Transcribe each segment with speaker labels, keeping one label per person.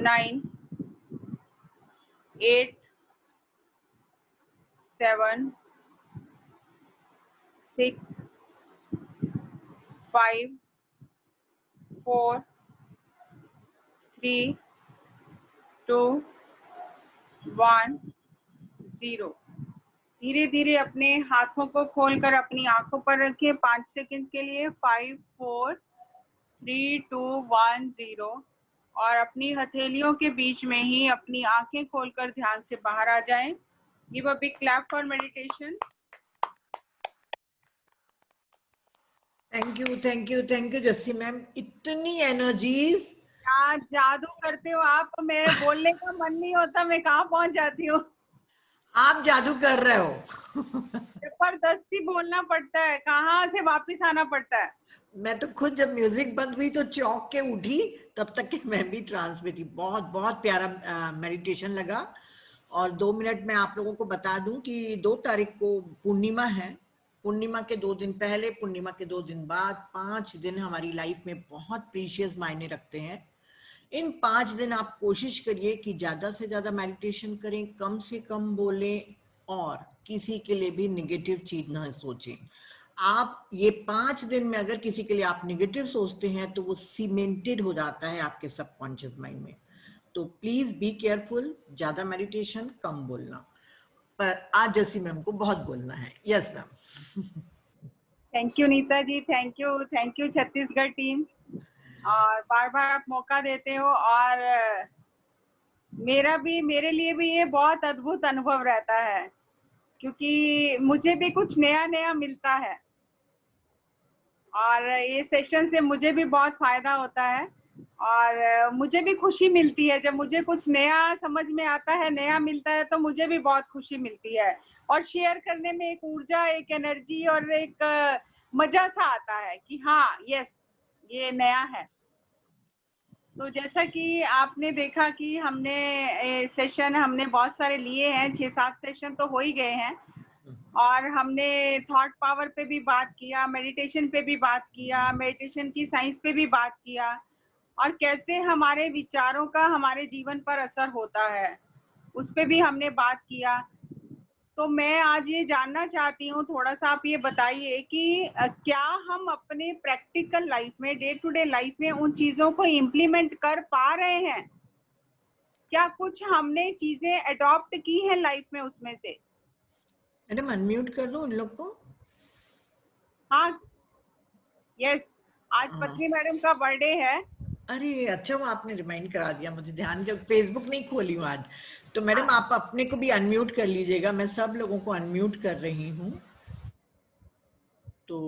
Speaker 1: 9, 8, 7, 6, 5, 4, 3, 2, 1, 0। धीरे धीरे अपने हाथों को खोलकर अपनी आंखों पर रखें 5 सेकंड के लिए। 5, 4, 3, 2, 1, 0। और अपनी हथेलियों के बीच में ही अपनी आंखें खोलकर ध्यान से बाहर आ जाएं। Give a big clap for meditation.
Speaker 2: Thank you Jassi ma'am, इतनी एनर्जीज।
Speaker 1: क्या जादू करते हो आप, मेरे बोलने का मन नहीं होता, मैं कहाँ पहुंच जाती हूँ।
Speaker 2: आप जादू कर रहे हो।
Speaker 1: जबरदस्ती बोलना पड़ता है, कहाँ से वापिस आना पड़ता है।
Speaker 2: मैं तो खुद जब म्यूजिक बंद हुई तो चौंक के उठी, तब तक के मैं भी ट्रांस में थी। बहुत बहुत प्यारा मेडिटेशन लगा। और 2 मिनट में आप लोगों को बता दूं कि 2 तारीख को पूर्णिमा है। पूर्णिमा के 2 दिन पहले, पूर्णिमा के 2 दिन बाद, 5 दिन हमारी लाइफ में बहुत प्रीशियस मायने रखते हैं। इन 5 दिन आप कोशिश करिए कि ज्यादा से ज्यादा मेडिटेशन करें, कम से कम बोलें और किसी के लिए भी निगेटिव चीज ना सोचें। आप ये 5 दिन में अगर किसी के लिए आप निगेटिव सोचते हैं तो वो सीमेंटेड हो जाता है आपके सबकॉन्शियस माइंड में। तो प्लीज बी केयरफुल, ज्यादा मेडिटेशन, कम बोलना। पर आज जैसी मैम को बहुत बोलना है। Yes ma'am.
Speaker 1: Thank you Neeta ji, thank you Chhattisgarh team. और बार बार आप मौका देते हो, और मेरे लिए भी ये बहुत अद्भुत अनुभव रहता है, क्योंकि मुझे भी कुछ नया नया मिलता है और ये सेशन से मुझे भी बहुत फायदा होता है। और मुझे भी खुशी मिलती है जब मुझे कुछ नया समझ में आता है, नया मिलता है, तो मुझे भी बहुत खुशी मिलती है। और शेयर करने में एक ऊर्जा, एक एनर्जी और एक मजा सा आता है कि हाँ यस ये नया है। तो जैसा कि आपने देखा कि हमने सेशन बहुत सारे लिए हैं, 6-7 सेशन तो हो ही गए हैं। और हमने थॉट पावर पे भी बात किया, मेडिटेशन पे भी बात किया, मेडिटेशन की साइंस पे भी बात किया, और कैसे हमारे विचारों का हमारे जीवन पर असर होता है उस पे भी हमने बात किया। तो मैं आज ये जानना चाहती हूँ, थोड़ा सा आप ये बताइए कि क्या हम अपने प्रैक्टिकल लाइफ में, डे टू डे लाइफ में उन चीजों को इम्प्लीमेंट कर पा रहे हैं? क्या कुछ हमने चीजें अडॉप्ट की हैं लाइफ में उसमें से?
Speaker 2: मैडम अनम्यूट कर दो उन लोग को।
Speaker 1: हाँ यस, आज पत्नी मैडम का बर्थडे है।
Speaker 2: अरे अच्छा, वो आपने रिमाइंड करा दिया मुझे, ध्यान, जब फेसबुक नहीं खोली हूँ आज। तो मैडम आप अपने को भी अनम्यूट कर लीजिएगा, मैं सब लोगों को अनम्यूट कर रही हूँ। तो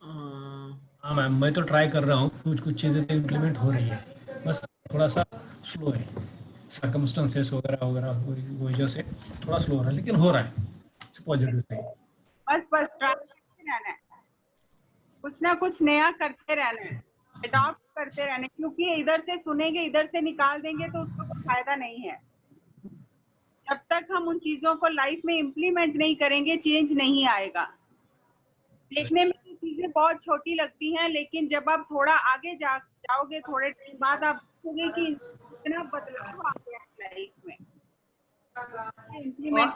Speaker 3: हाँ मैम, मैं तो ट्राई कर रहा हूँ, कुछ कुछ चीज़ें तो इम्प्लीमेंट हो रही है, बस थोड़ा सा स्लो है, सर्कमस्टेंसेस वगैरह वगैरह की वजह से थोड़ा स्लो हो रहा है, लेकिन हो रहा है। Positive thing.
Speaker 1: बस ट्राई करते रहना है, कुछ ना कुछ नया करते रहना है, अडॉप्ट करते रहना है, क्योंकि इधर से सुनेंगे इधर से निकाल देंगे तो उसका कोई फायदा नहीं है। जब तक हम उन चीजों को लाइफ में इम्प्लीमेंट नहीं करेंगे, चेंज नहीं आएगा। देखने में ये चीजें बहुत छोटी लगती हैं, लेकिन जब आप थोड़ा आगे जाओगे, थोड़े टाइम बाद आप देखोगे कि इतना बदलाव आ गया है लाइफ में। इम्प्लीमेंट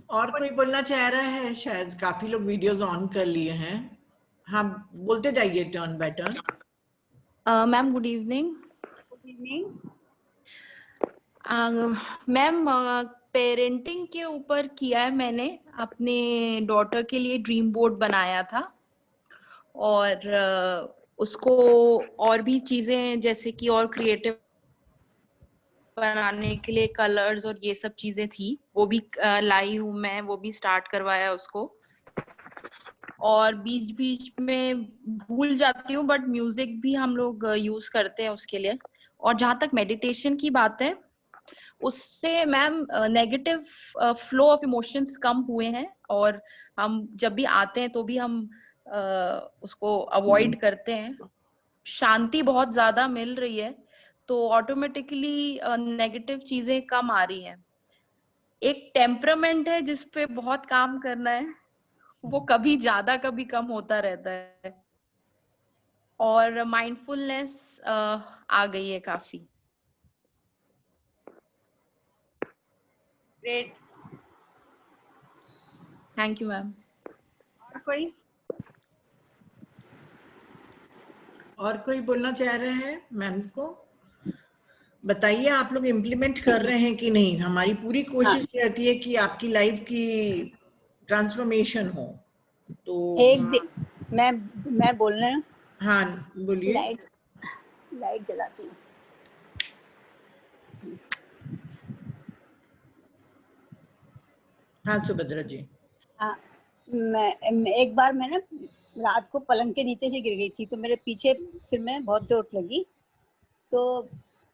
Speaker 2: और कोई बोलना चाह रहा है? शायद काफी लोग वीडियोस ऑन कर लिए हैं। हाँ बोलते जाइए turn by turn.
Speaker 4: Ma'am good evening.
Speaker 1: Good evening.
Speaker 4: Ma'am parenting के ऊपर किया है मैंने, अपने डॉटर के लिए ड्रीम बोर्ड बनाया था, और उसको और भी चीजें जैसे कि और क्रिएटिव बनाने के लिए कलर्स और ये सब चीजें थी, वो भी लाई हूँ मैं, वो भी स्टार्ट करवाया उसको। और बीच बीच में भूल जाती हूँ, बट म्यूजिक भी हम लोग यूज करते हैं उसके लिए। और जहां तक मेडिटेशन की बात है, उससे ma'am negative flow of emotions कम हुए हैं, और हम जब भी आते हैं तो भी हम उसको अवॉइड करते हैं। शांति बहुत ज्यादा मिल रही है, तो ऑटोमेटिकली नेगेटिव चीजें कम आ रही हैं। एक टेम्परामेंट है जिस पे बहुत काम करना है, वो कभी ज्यादा कभी कम होता रहता है। और माइंडफुलनेस आ गई है काफी।
Speaker 1: ग्रेट।
Speaker 4: Thank you ma'am.
Speaker 1: और कोई?
Speaker 2: और कोई बोलना चाह रहे हैं मैम को? बताइए आप लोग इम्प्लीमेंट कर रहे हैं कि नहीं? हमारी पूरी कोशिश रहती है कि आपकी लाइफ की ट्रांसफॉर्मेशन हो। तो
Speaker 5: मैं बोल रही हूँ।
Speaker 2: हाँ बोलिए।
Speaker 5: लाइट जलाती हूँ।
Speaker 2: हाँ सुभद्रा जी।
Speaker 5: हाँ, मैं एक बार मैं ना रात को पलंग के नीचे से गिर गई थी, तो मेरे पीछे सिर में बहुत चोट लगी। तो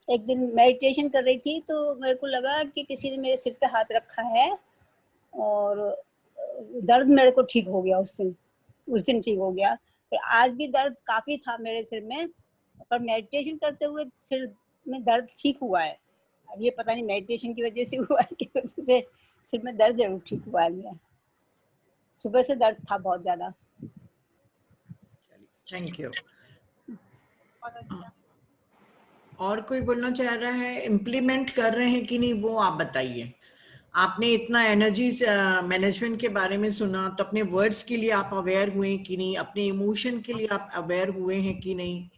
Speaker 5: एक दिन मेडिटेशन कर रही थी, तो मेरे को लगा कि किसी ने मेरे सिर पे हाथ रखा है, और दर्द मेरे को ठीक हो गया उस दिन ठीक हो गया। फिर आज भी दर्द काफी था मेरे सिर में, पर मेडिटेशन करते हुए सिर में दर्द ठीक हुआ है। अब ये पता नहीं मेडिटेशन की वजह से हुआ है कि वजह से सिर में दर्द जरूर ठीक हुआ है मेरा। सुबह से दर्द था बहुत ज्यादा।
Speaker 2: Thank you.
Speaker 1: बहुत अच्छा।
Speaker 2: और कोई बोलना चाह रहा है? इम्प्लीमेंट कर रहे हैं कि नहीं वो आप बताइए। आपने इतना एनर्जी मैनेजमेंट के बारे में सुना, तो अपने वर्ड्स के लिए आप अवेयर हुए कि नहीं? अपने इमोशन के लिए आप अवेयर हुए हैं कि नहीं?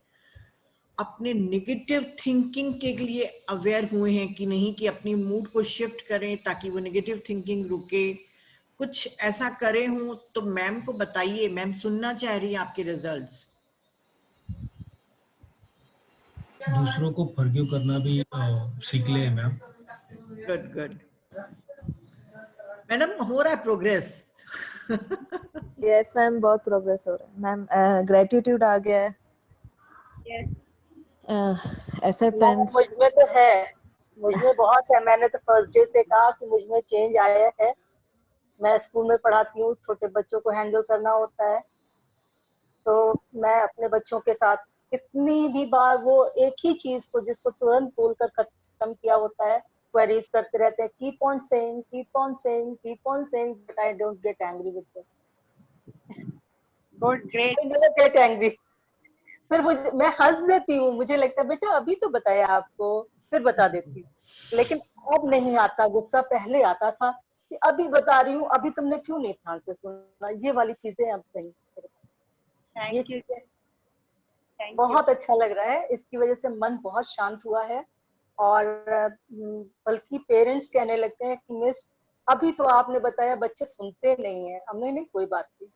Speaker 2: अपने नेगेटिव थिंकिंग के लिए अवेयर हुए हैं कि नहीं, कि अपनी मूड को शिफ्ट करें ताकि वो नेगेटिव थिंकिंग रुके? कुछ ऐसा करे हो तो मैम को बताइए, मैम सुनना चाह रही है आपके रिजल्ट्स।
Speaker 3: दूसरों को फॉरगिव करना भी सीख ले मैम।
Speaker 2: Good good. मैडम हो रहा है प्रोग्रेस?
Speaker 6: यस मैम, बहुत प्रोग्रेस हो रहा है मैम। ग्रेटिट्यूड आ गया है।
Speaker 1: यस।
Speaker 6: एक्सेप्टेंस
Speaker 7: मुझ में तो है, मुझ में बहुत है। मैंने तो फर्स्ट डे से कहा कि मुझ में चेंज आया है। मैं स्कूल में पढ़ाती हूँ, छोटे बच्चों को हैंडल करना होता है, तो मैं अपने बच्चों के साथ कितनी भी बार वो एक ही चीज को जिसको तुरंत बोलकर खत्म किया होता है, क्वेरीज करते रहते हैं, keep on saying, keep on saying, keep on saying, but I don't get angry with them.
Speaker 1: Good, great.
Speaker 7: I never get angry. फिर मैं हंस देती हूँ, मुझे लगता है बेटा अभी तो बताया आपको, फिर बता देती हूँ। लेकिन अब नहीं आता गुस्सा, पहले आता था कि अभी बता रही हूँ, अभी तुमने क्यों नहीं ध्यान से सुना। ये वाली चीजें अब नहीं। ये
Speaker 1: थैंक यू।
Speaker 7: चीजें बहुत अच्छा लग रहा है, इसकी वजह से मन बहुत शांत हुआ है। और बल्कि पेरेंट्स कहने लगते हैं कि मिस अभी तो आपने बताया, बच्चे सुनते नहीं है। हमने नहीं, कोई बात नहीं।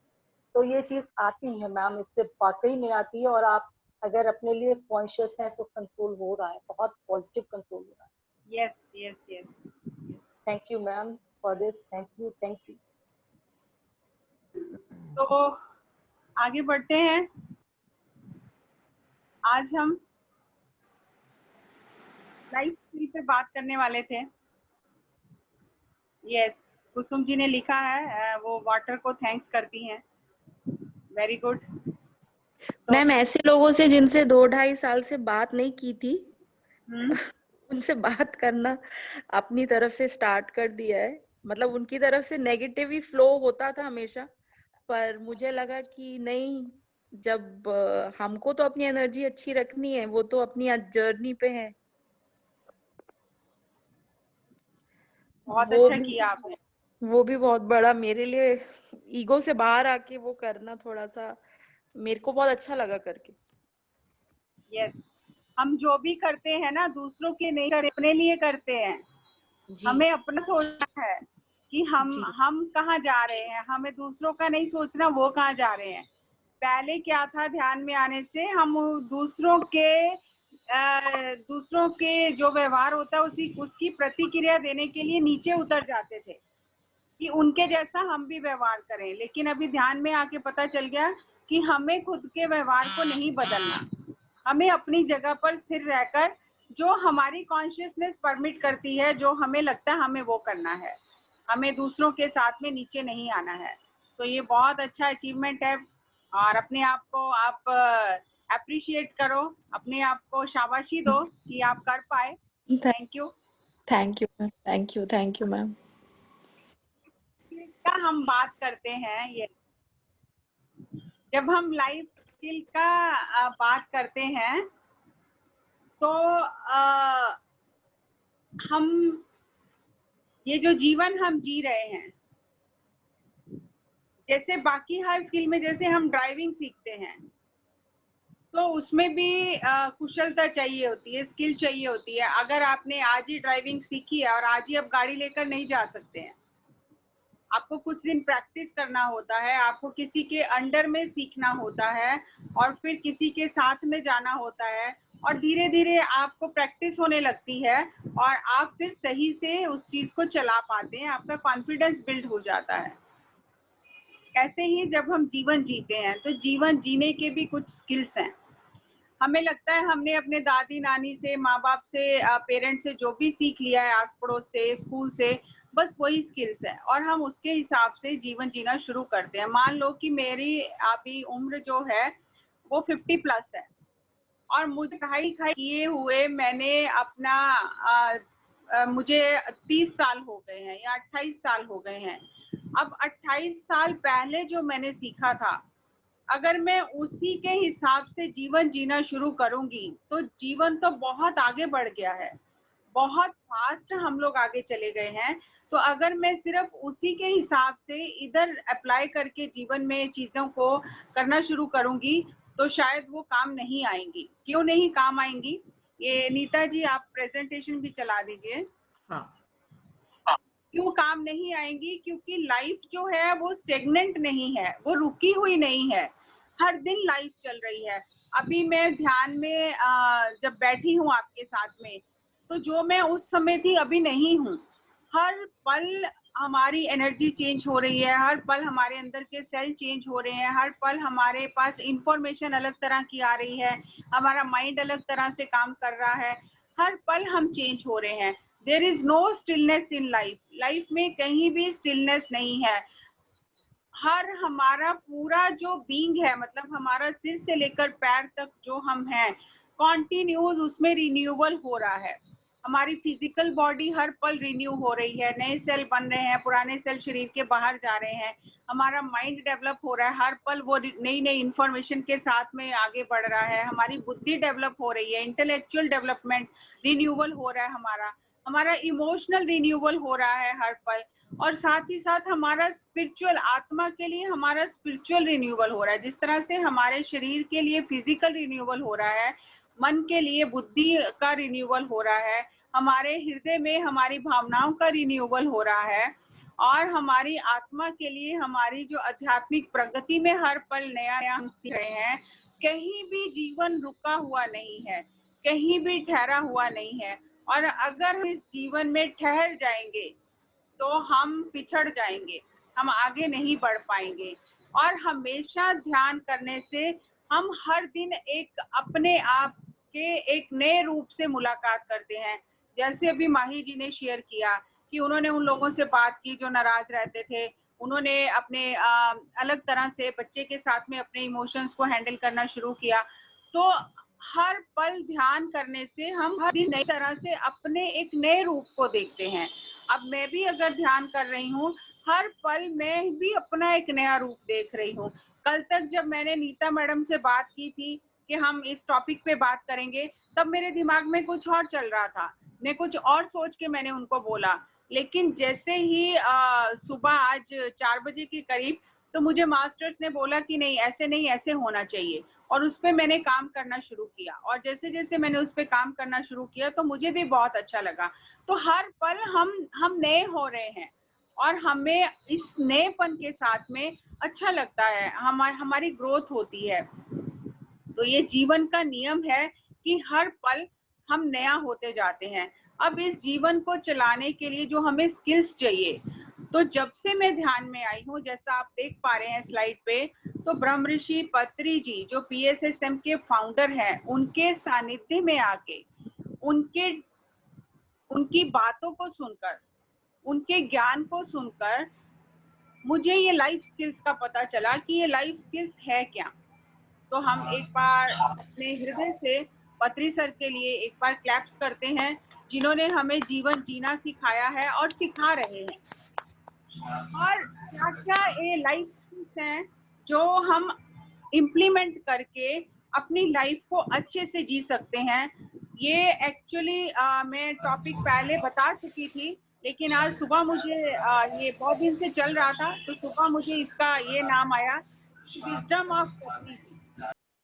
Speaker 7: तो ये चीज आती है मैम, इससे वाकई में आती है। और आप अगर अपने लिए कॉन्शियस हैं तो कंट्रोल हो रहा है, बहुत पॉजिटिव कंट्रोल हो रहा है।
Speaker 1: Yes yes yes.
Speaker 7: Thank you ma'am for this. Thank you, thank you.
Speaker 1: तो आगे बढ़ते हैं। आज हम लाइफ स्किल पे बात करने वाले थे। यस, कुसुम जी ने लिखा है वो वाटर को थैंक्स करती हैं। Very good.
Speaker 4: मैम ऐसे लोगों से जिनसे 2-2.5 साल से बात नहीं की थी, उनसे बात करना अपनी तरफ से स्टार्ट कर दिया है। मतलब उनकी तरफ से नेगेटिव ही फ्लो होता था हमेशा, पर मुझे लगा कि नहीं, जब हमको तो अपनी एनर्जी अच्छी रखनी है, वो तो अपनी जर्नी पे है।
Speaker 1: बहुत अच्छा किया आपने।
Speaker 4: वो भी बहुत बड़ा मेरे लिए, ईगो से बाहर आके वो करना थोड़ा सा मेरे को बहुत अच्छा लगा करके।
Speaker 1: यस, हम जो भी करते हैं ना दूसरों के नहीं करते, अपने लिए करते हैं। हमें अपना सोचना है कि हम कहाँ जा रहे हैं, हमें दूसरों का नहीं सोचना वो कहाँ जा रहे हैं। पहले क्या था, ध्यान में आने से हम दूसरों के जो व्यवहार होता है उसकी प्रतिक्रिया देने के लिए नीचे उतर जाते थे कि उनके जैसा हम भी व्यवहार करें। लेकिन अभी ध्यान में आके पता चल गया कि हमें खुद के व्यवहार को नहीं बदलना, हमें अपनी जगह पर स्थिर रहकर जो हमारी कॉन्शियसनेस परमिट करती है, जो हमें लगता है हमें वो करना है। हमें दूसरों के साथ में नीचे नहीं आना है। तो ये बहुत अच्छा अचीवमेंट है और अपने आप को आप अप्रिशिएट करो, अपने आप को शाबाशी दो कि आप कर पाए। Thank you.
Speaker 4: Thank you ma'am, thank you ma'am.
Speaker 1: का हम बात करते हैं, ये जब हम लाइफ स्किल का बात करते हैं तो हम ये जो जीवन हम जी रहे हैं, जैसे बाकी हर स्किल में, जैसे हम ड्राइविंग सीखते हैं तो उसमें भी कुशलता चाहिए होती है, स्किल चाहिए होती है। अगर आपने आज ही ड्राइविंग सीखी है और आज ही आप गाड़ी लेकर नहीं जा सकते हैं, आपको कुछ दिन प्रैक्टिस करना होता है, आपको किसी के अंडर में सीखना होता है और फिर किसी के साथ में जाना होता है और धीरे धीरे आपको प्रैक्टिस होने लगती है और आप फिर सही से उस चीज को चला पाते हैं, आपका कॉन्फिडेंस बिल्ड हो जाता है। ऐसे ही जब हम जीवन जीते हैं तो जीवन जीने के भी कुछ स्किल्स हैं। हमें लगता है हमने अपने दादी नानी से, माँ बाप से, पेरेंट्स से जो भी सीख लिया है, आस पड़ोस से, स्कूल से, बस वही स्किल्स है और हम उसके हिसाब से जीवन जीना शुरू करते हैं। मान लो कि मेरी अभी उम्र जो है वो 50+ है और मुझे पढ़ाई किए हुए मैंने अपना मुझे 30 साल हो गए हैं या 28 साल हो गए हैं। अब 28 साल पहले जो मैंने सीखा था, अगर मैं उसी के हिसाब से जीवन जीना शुरू करूंगी तो जीवन तो बहुत आगे बढ़ गया है, बहुत फास्ट हम लोग आगे चले गए हैं। तो अगर मैं सिर्फ उसी के हिसाब से इधर अप्लाई करके जीवन में चीजों को करना शुरू करूंगी तो शायद वो काम नहीं आएंगी। क्यों नहीं काम आएंगी? ये नीता जी आप प्रेजेंटेशन भी चला दीजिए।
Speaker 2: हाँ।
Speaker 1: क्यों काम नहीं आएंगी? क्योंकि लाइफ जो है वो स्टेगनेंट नहीं है, वो रुकी हुई नहीं है, हर दिन लाइफ चल रही है। अभी मैं ध्यान में जब बैठी हूँ आपके साथ में, तो जो मैं उस समय थी अभी नहीं हूँ। हर पल हमारी एनर्जी चेंज हो रही है, हर पल हमारे अंदर के सेल चेंज हो रहे हैं, हर पल हमारे पास इंफॉर्मेशन अलग तरह की आ रही है, हमारा माइंड अलग तरह से काम कर रहा है, हर पल हम चेंज हो रहे हैं। There is no stillness in life. Life में कहीं भी स्टिलनेस नहीं है। हर हमारा पूरा जो बीइंग है, मतलब हमारा सिर से लेकर पैर तक जो हम हैं, कॉन्टिन्यूस उसमें रिन्यूअल हो रहा है। हमारी फिजिकल बॉडी हर पल रिन्यू हो रही है, नए सेल बन रहे हैं, पुराने सेल शरीर के बाहर जा रहे हैं। हमारा माइंड डेवलप हो रहा है, हर पल वो नई नई इंफॉर्मेशन के साथ में आगे बढ़ रहा है। हमारी बुद्धि डेवलप हो रही है, इंटेलेक्चुअल डेवलपमेंट रिन्यूअल हो रहा है, हमारा इमोशनल रिन्यूअल हो रहा है हर पल। और साथ ही साथ हमारा स्पिरिचुअल, आत्मा के लिए हमारा स्पिरिचुअल रिन्यूअल हो रहा है। जिस तरह से हमारे शरीर के लिए फिजिकल रिन्यूअल हो रहा है, मन के लिए बुद्धि का रिन्यूअल हो रहा है, हमारे हृदय में हमारी भावनाओं का रिन्यूअल हो रहा है, और हमारी आत्मा के लिए हमारी जो आध्यात्मिक प्रगति में हर पल नया नया हम सीख रहे हैं। कहीं भी जीवन रुका हुआ नहीं है, कहीं भी ठहरा हुआ नहीं है। और अगर हम इस जीवन में ठहर जाएंगे तो हम पिछड़ जाएंगे, हम आगे नहीं बढ़ पाएंगे। और हमेशा ध्यान करने से हम हर दिन एक अपने आप के एक नए रूप से मुलाकात करते हैं। जैसे अभी माही जी ने शेयर किया कि उन्होंने उन लोगों से बात की जो नाराज रहते थे, उन्होंने अपने अलग तरह से बच्चे के साथ में अपने इमोशंस को हैंडल करना शुरू किया। तो हर पल ध्यान करने से हम हर दिन नई तरह से अपने एक नए रूप को देखते हैं। अब मैं भी अगर ध्यान कर रही हूँ, हर पल मैं भी अपना एक नया रूप देख रही हूँ। कल तक जब मैंने नीता मैडम से बात की थी कि हम इस टॉपिक पे बात करेंगे, तब मेरे दिमाग में कुछ और चल रहा था, मैं कुछ और सोच के मैंने उनको बोला। लेकिन जैसे ही सुबह आज 4 बजे के करीब, तो मुझे मास्टर्स ने बोला कि नहीं ऐसे होना चाहिए, और उस पर मैंने काम करना शुरू किया। और जैसे जैसे मैंने उस पर काम करना शुरू किया तो मुझे भी बहुत अच्छा लगा। तो हर पल हम नए हो रहे हैं और हमें इस नएपन के साथ में अच्छा लगता है, हमारी ग्रोथ होती है। तो ये जीवन का नियम है कि हर पल हम नया होते जाते हैं। अब इस जीवन को चलाने के लिए जो हमें स्किल्स चाहिए, तो जब से मैं ध्यान में आई हूँ, जैसा आप देख पा रहे हैं स्लाइड पे, तो ब्रह्म ऋषि पत्री जी जो PSSM के फाउंडर हैं, उनके सानिध्य में आके उनकी बातों को सुनकर, उनके ज्ञान को सुनकर मुझे ये लाइफ स्किल्स का पता चला कि ये लाइफ स्किल्स है क्या। तो हम एक बार अपने हृदय से पत्री सर के लिए एक बार क्लैप्स करते हैं, जिन्होंने हमें जीवन जीना सिखाया है और सिखा रहे हैं। और क्या क्या ये लाइफ स्किल्स हैं जो हम इम्प्लीमेंट करके अपनी लाइफ को अच्छे से जी सकते हैं। ये एक्चुअली मैं टॉपिक पहले बता चुकी थी, लेकिन आज सुबह मुझे ये बहुत दिन से चल रहा था, तो सुबह मुझे इसका ये नाम आया, विजडम ऑफ पत्री जी।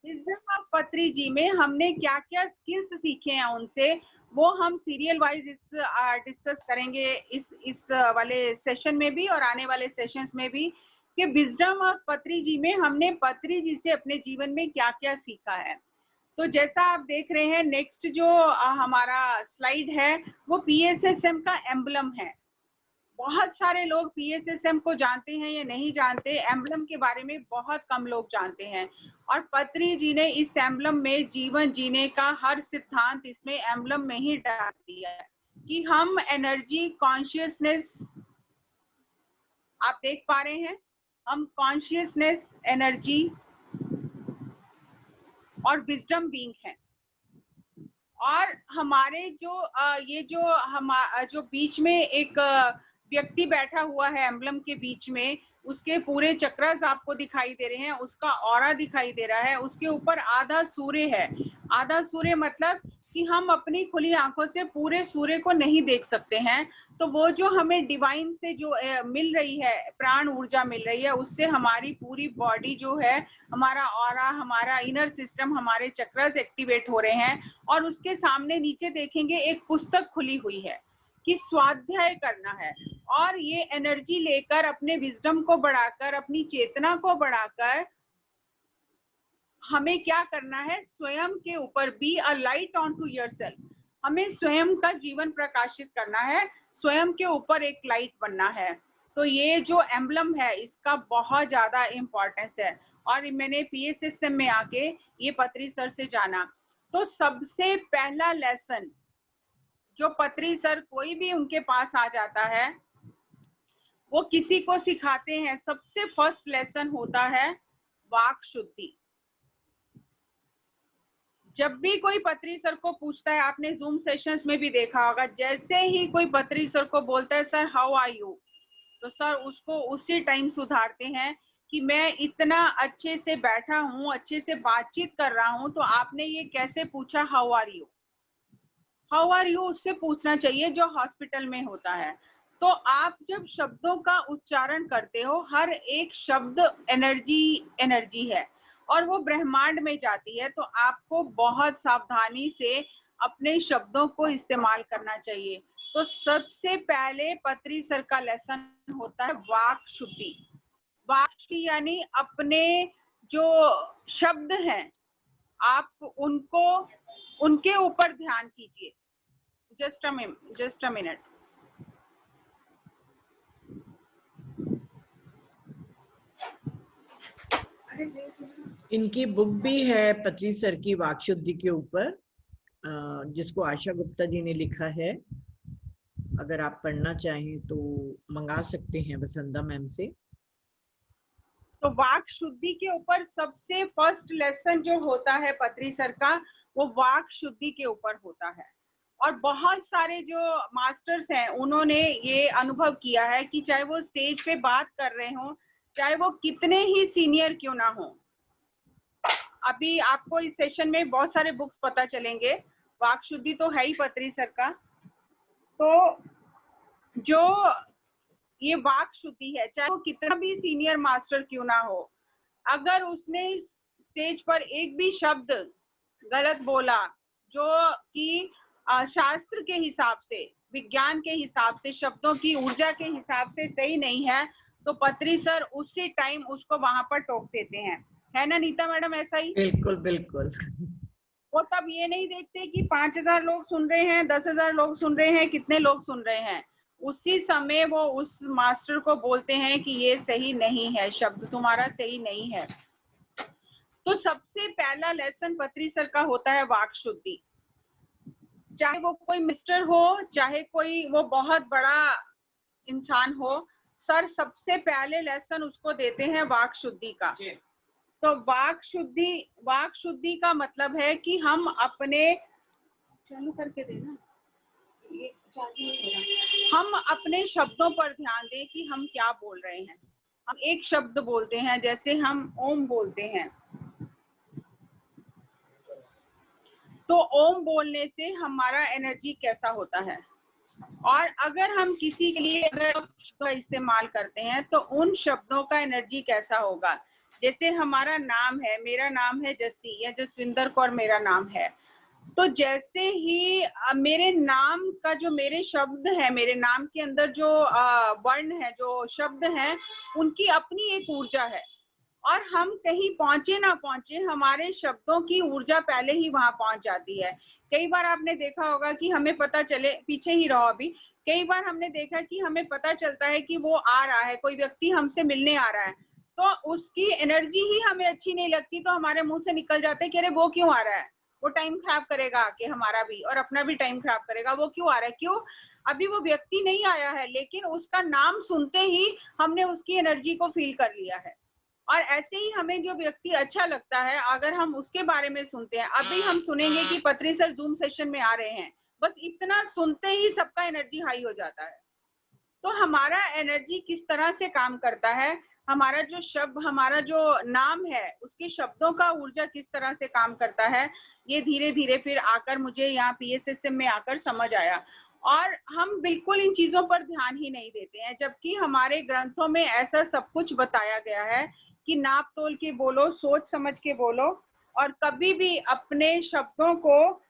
Speaker 1: विजडम ऑफ पत्री जी में हमने क्या क्या स्किल्स सीखे हैं उनसे, वो हम सीरियल वाइज डिस्कस करेंगे इस वाले सेशन में भी और आने वाले सेशंस में भी, कि विजडम ऑफ पत्री जी में हमने पत्री जी से अपने जीवन में क्या क्या सीखा है। तो जैसा आप देख रहे हैं, नेक्स्ट जो हमारा स्लाइड है वो पीएसएसएम का एम्बलम है। बहुत सारे लोग पीएसएसएम को जानते हैं या नहीं जानते, एम्बलम के बारे में बहुत कम लोग जानते हैं। और पत्री जी ने इस एम्बलम में जीवन जीने का हर सिद्धांत इसमें एम्बलम में ही डाल दिया है कि हम एनर्जी, कॉन्शियसनेस, आप देख पा रहे हैं, हम कॉन्शियसनेस, एनर्जी और विजडम बीइंग है। और हमारे जो बीच में एक व्यक्ति बैठा हुआ है एम्बलम के बीच में, उसके पूरे चक्रस आपको दिखाई दे रहे हैं, उसका ऑरा दिखाई दे रहा है, उसके ऊपर आधा सूर्य है। आधा सूर्य मतलब कि हम अपनी खुली आंखों से पूरे सूर्य को नहीं देख सकते हैं, तो वो जो हमें डिवाइन से जो मिल रही है, प्राण ऊर्जा मिल रही है, उससे हमारी पूरी बॉडी जो है, हमारा ऑरा, हमारा इनर सिस्टम, हमारे चक्रस एक्टिवेट हो रहे हैं। और उसके सामने नीचे देखेंगे एक पुस्तक खुली हुई है कि स्वाध्याय करना है, और ये एनर्जी लेकर अपने विजडम को बढ़ाकर, अपनी चेतना को बढ़ाकर हमें क्या करना है, स्वयं के ऊपर be a light on to yourself, हमें स्वयं का जीवन प्रकाशित करना है, स्वयं के ऊपर एक लाइट बनना है। तो ये जो एम्बलम है इसका बहुत ज्यादा इम्पोर्टेंस है। और मैंने पीएसएसएम में आके ये पत्री सर से जाना, तो सबसे पहला लेसन जो पत्री सर कोई भी उनके पास आ जाता है, वो किसी को सिखाते हैं, सबसे फर्स्ट लेसन होता है वाक शुद्धि। जब भी कोई पत्री सर को पूछता है, आपने जूम सेशंस में भी देखा होगा, जैसे ही कोई पत्री सर को बोलता है सर हाउ आर यू, तो सर उसको उसी टाइम सुधारते हैं कि मैं इतना अच्छे से बैठा हूँ, अच्छे से बातचीत कर रहा हूँ, तो आपने ये कैसे पूछा how are you. How are you उससे पूछना चाहिए जो हॉस्पिटल में होता है। तो आप जब शब्दों का उच्चारण करते हो, हर एक शब्द एनर्जी है और वो ब्रह्मांड में जाती है, तो आपको बहुत सावधानी से अपने शब्दों को इस्तेमाल करना चाहिए। तो सबसे पहले पत्री सर का लेसन होता है वाक शुद्धि। वाक शुद्धि यानी अपने जो शब्द हैं, आप उनको, उनके ऊपर ध्यान कीजिए। Just a minute.
Speaker 2: इनकी बुक भी है पत्री सर की वाक शुद्धि के ऊपर, जिसको आशा गुप्ता जी ने लिखा है। अगर आप पढ़ना चाहें तो मंगा सकते हैं वसंदा मैम से।
Speaker 1: तो वाक शुद्धि के ऊपर सबसे फर्स्ट लेसन जो होता है पत्री सर का, वो वाक शुद्धि के ऊपर होता है। और बहुत सारे जो मास्टर्स हैं उन्होंने ये अनुभव किया है कि चाहे वो स्टेज पे बात कर रहे हो, चाहे वो कितने ही सीनियर क्यों ना हो, अभी आपको इस सेशन में बहुत सारे बुक्स पता चलेंगे, वाक शुद्धि तो है ही पत्री सर का। तो जो ये वाक शुद्धि है, चाहे वो कितना भी सीनियर मास्टर क्यों ना हो, अगर उसने स्टेज पर एक भी शब्द गलत बोला जो कि शास्त्र के हिसाब से, विज्ञान के हिसाब से, शब्दों की ऊर्जा के हिसाब से सही नहीं है, तो पत्री सर उसी टाइम उसको वहां पर टोक देते हैं। है ना नीता मैडम, ऐसा ही?
Speaker 2: बिल्कुल बिल्कुल।
Speaker 1: वो तब ये नहीं देखते कि 5000 लोग सुन रहे हैं, 10,000 लोग सुन रहे हैं, कितने लोग सुन रहे हैं, उसी समय वो उस मास्टर को बोलते हैं कि ये सही नहीं है, शब्द तुम्हारा सही नहीं है। तो सबसे पहला लेसन पत्री सर का होता है वाक शुद्धि। चाहे वो कोई मिस्टर हो, चाहे कोई वो बहुत बड़ा इंसान हो, सर सबसे पहले लेसन उसको देते हैं वाक शुद्धि का। तो वाक शुद्धि का मतलब है कि हम अपने, चालू करके देना, ये चालू नहीं हो रहा, हम अपने शब्दों पर ध्यान दें कि हम क्या बोल रहे हैं। हम एक शब्द बोलते हैं, जैसे हम ओम बोलते हैं, तो ओम बोलने से हमारा एनर्जी कैसा होता है, और अगर हम किसी के लिए अगर शब्द का इस्तेमाल करते हैं तो उन शब्दों का एनर्जी कैसा होगा। जैसे हमारा नाम है, मेरा नाम है जस्सी या जसविंदर कौर मेरा नाम है, तो जैसे ही मेरे नाम का जो मेरे शब्द है, मेरे नाम के अंदर जो वर्ण है, जो शब्द हैं, उनकी अपनी एक ऊर्जा है, और हम कहीं पहुंचे ना पहुंचे हमारे शब्दों की ऊर्जा पहले ही वहां पहुंच जाती है। कई बार आपने देखा होगा कि हमें पता चले, पीछे ही रहो अभी, कई बार हमने देखा कि हमें पता चलता है कि वो आ रहा है, कोई व्यक्ति हमसे मिलने आ रहा है, तो उसकी एनर्जी ही हमें अच्छी नहीं लगती, तो हमारे मुंह से निकल जाता है कि अरे वो क्यों आ रहा है, वो टाइम खराब करेगा आके हमारा भी और अपना भी टाइम खराब करेगा, वो क्यों आ रहा है, क्यों, अभी वो व्यक्ति नहीं आया है लेकिन उसका नाम सुनते ही हमने उसकी एनर्जी को फील कर लिया है। और ऐसे ही हमें जो व्यक्ति अच्छा लगता है, अगर हम उसके बारे में सुनते हैं, अभी हम सुनेंगे कि पत्री सर जूम सेशन में आ रहे हैं, बस इतना सुनते ही सबका एनर्जी हाई हो जाता है। तो हमारा एनर्जी किस तरह से काम करता है, हमारा जो शब्द, हमारा जो नाम है, उसके शब्दों का ऊर्जा किस तरह से काम करता है, ये धीरे धीरे फिर आकर मुझे यहाँ PSSM में आकर समझ आया। और हम बिल्कुल इन चीजों पर ध्यान ही नहीं देते हैं, जबकि हमारे ग्रंथों में ऐसा सब कुछ बताया गया है कि नाप तोल के बोलो, सोच समझ के बोलो, और कभी भी अपने शब्दों को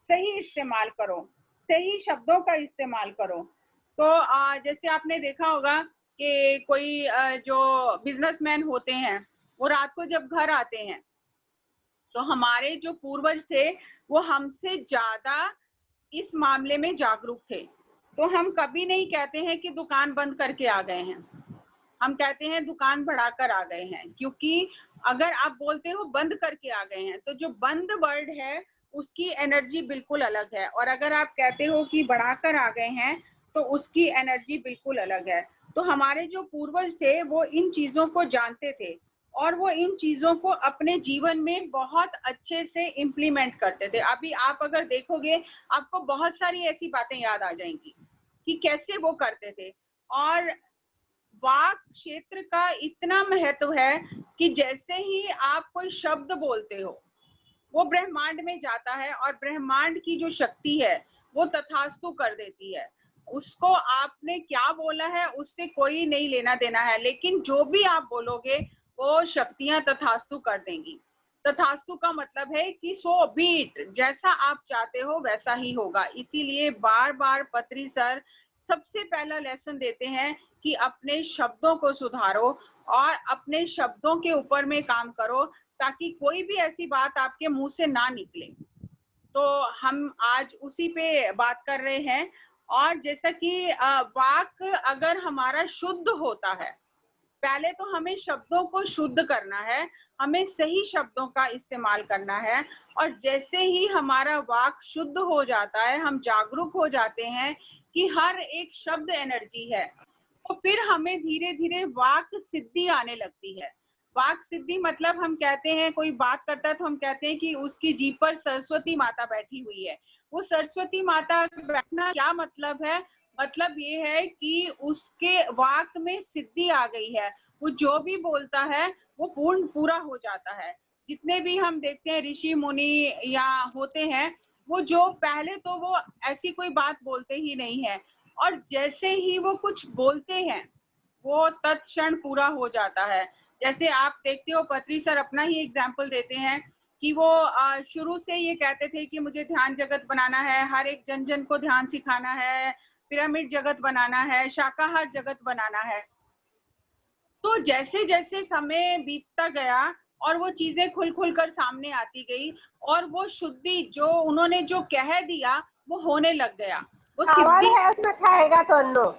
Speaker 1: सही इस्तेमाल करो, सही शब्दों का इस्तेमाल करो। तो जैसे आपने देखा होगा कि कोई जो बिजनेसमैन होते हैं, वो रात को जब घर आते हैं, तो हमारे जो पूर्वज थे वो हमसे ज्यादा इस मामले में जागरूक थे। तो हम कभी नहीं कहते हैं कि दुकान बंद करके आ गए हैं, हम कहते हैं दुकान बढ़ाकर आ गए हैं, क्योंकि अगर आप बोलते हो बंद करके आ गए हैं, तो जो बंद वर्ड है उसकी एनर्जी बिल्कुल अलग है, और अगर आप कहते हो कि बढ़ाकर आ गए हैं तो उसकी एनर्जी बिल्कुल अलग है। तो हमारे जो पूर्वज थे वो इन चीजों को जानते थे, और वो इन चीजों को अपने जीवन में बहुत अच्छे से इम्प्लीमेंट करते थे। अभी आप अगर देखोगे, आपको बहुत सारी ऐसी बातें याद आ जाएंगी कि कैसे वो करते थे। और वाक क्षेत्र का इतना महत्व है कि जैसे ही आप कोई शब्द बोलते हो, वो ब्रह्मांड में जाता है, और ब्रह्मांड की जो शक्ति है वो तथास्तु कर देती है। उसको आपने क्या बोला है उससे कोई नहीं लेना देना है, लेकिन जो भी आप बोलोगे वो शक्तियां तथास्तु कर देंगी। तथास्तु का मतलब है कि सो बीट, जैसा आप चाहते हो वैसा ही होगा। इसीलिए बार बार पत्री सर सबसे पहला लेसन देते हैं कि अपने शब्दों को सुधारो और अपने शब्दों के ऊपर में काम करो, ताकि कोई भी ऐसी बात आपके मुंह से ना निकले। तो हम आज उसी पे बात कर रहे हैं। और जैसा कि वाक अगर हमारा शुद्ध होता है, पहले तो हमें शब्दों को शुद्ध करना है, हमें सही शब्दों का इस्तेमाल करना है, और जैसे ही हमारा वाक शुद्ध हो जाता है, हम जागरूक हो जाते हैं कि हर एक शब्द एनर्जी है, तो फिर हमें धीरे धीरे वाक सिद्धि आने लगती है। वाक सिद्धि मतलब हम कहते हैं, कोई बात करता है तो हम कहते हैं कि उसकी जीभ पर सरस्वती माता बैठी हुई है। वो सरस्वती माता बैठना क्या मतलब है, मतलब ये है कि उसके वाक में सिद्धि आ गई है, वो जो भी बोलता है वो पूरा हो जाता है। जितने भी हम देखते हैं ऋषि मुनि या होते हैं, वो जो पहले तो वो ऐसी कोई बात बोलते ही नहीं है, और जैसे ही वो कुछ बोलते हैं वो तत्क्षण पूरा हो जाता है। जैसे आप देखते हो, पत्री सर अपना ही एग्जाम्पल देते हैं कि वो शुरू से ये कहते थे कि मुझे ध्यान जगत बनाना है, हर एक जन जन को ध्यान सिखाना है, पिरामिड जगत बनाना है, शाकाहार जगत बनाना है। तो जैसे जैसे समय बीतता गया और वो चीजें खुल खुल कर सामने आती गई, और वो शुद्धि जो उन्होंने जो कह दिया वो होने लग गया। वो सिद्धि
Speaker 8: है उसमें खाएगा तो नो।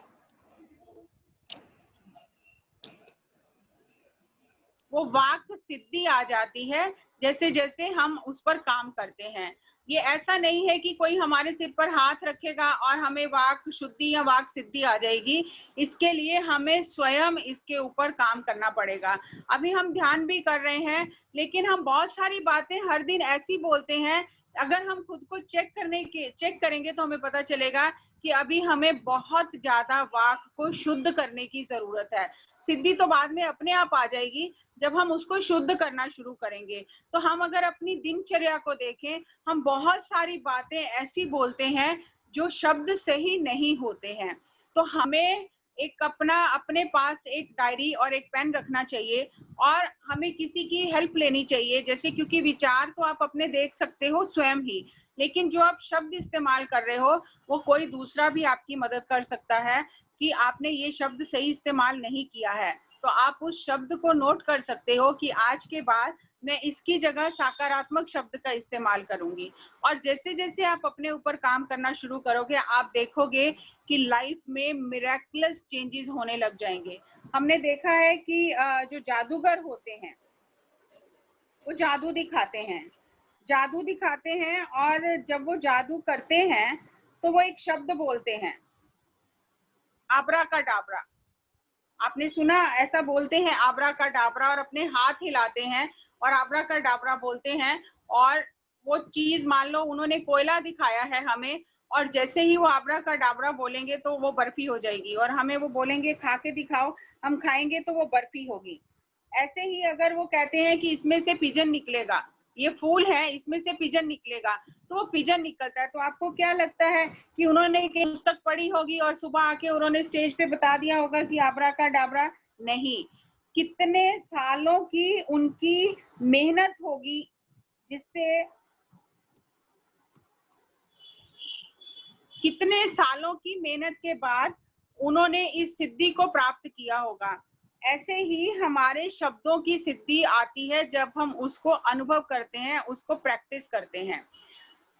Speaker 1: वो वाक सिद्धि आ जाती है जैसे जैसे हम उस पर काम करते हैं। ये ऐसा नहीं है कि कोई हमारे सिर पर हाथ रखेगा और हमें वाक शुद्धि या वाक सिद्धि आ जाएगी। इसके लिए हमें स्वयं इसके ऊपर काम करना पड़ेगा। अभी हम ध्यान भी कर रहे हैं, लेकिन हम बहुत सारी बातें हर दिन ऐसी बोलते हैं, अगर हम खुद को चेक करेंगे तो हमें पता चलेगा कि अभी हमें बहुत ज्यादा वाक को शुद्ध करने की जरूरत है। सिद्धि तो बाद में अपने आप आ जाएगी, जब हम उसको शुद्ध करना शुरू करेंगे। तो हम अगर अपनी दिनचर्या को देखें, हम बहुत सारी बातें ऐसी बोलते हैं जो शब्द सही नहीं होते हैं। तो हमें एक अपने पास एक डायरी और एक पेन रखना चाहिए और हमें किसी की हेल्प लेनी चाहिए, जैसे क्योंकि विचार तो आप अपने देख सकते हो स्वयं ही, लेकिन जो आप शब्द इस्तेमाल कर रहे हो वो कोई दूसरा भी आपकी मदद कर सकता है कि आपने ये शब्द सही इस्तेमाल नहीं किया है। तो आप उस शब्द को नोट कर सकते हो कि आज के बाद मैं इसकी जगह सकारात्मक शब्द का इस्तेमाल करूंगी। और जैसे जैसे आप अपने ऊपर काम करना शुरू करोगे, आप देखोगे कि लाइफ में मिरेकुलस चेंजेस होने लग जाएंगे। हमने देखा है कि जो जादूगर होते हैं वो जादू दिखाते हैं और जब वो जादू करते हैं तो वो एक शब्द बोलते हैं, आबरा का डाबरा। आपने सुना, ऐसा बोलते हैं आबरा का डाबरा, और अपने हाथ हिलाते हैं और आबरा का डाबरा बोलते हैं। और वो चीज, मान लो उन्होंने कोयला दिखाया है हमें, और जैसे ही वो आबरा का डाबरा बोलेंगे तो वो बर्फी हो जाएगी, और हमें वो बोलेंगे खा के दिखाओ, हम खाएंगे तो वो बर्फी होगी। ऐसे ही अगर वो कहते हैं कि इसमें से पिजन निकलेगा, ये फूल है इसमें से पिजन निकलेगा, तो वो पिजन निकलता है। तो आपको क्या लगता है कि उन्होंने एक पुस्तक पढ़ी होगी और सुबह आके उन्होंने स्टेज पे बता दिया होगा कि आबरा का डाबरा? नहीं, कितने सालों की उनकी मेहनत होगी, जिससे कितने सालों की मेहनत के बाद उन्होंने इस सिद्धि को प्राप्त किया होगा। ऐसे ही हमारे शब्दों की सिद्धि आती है जब हम उसको अनुभव करते हैं, उसको प्रैक्टिस करते हैं।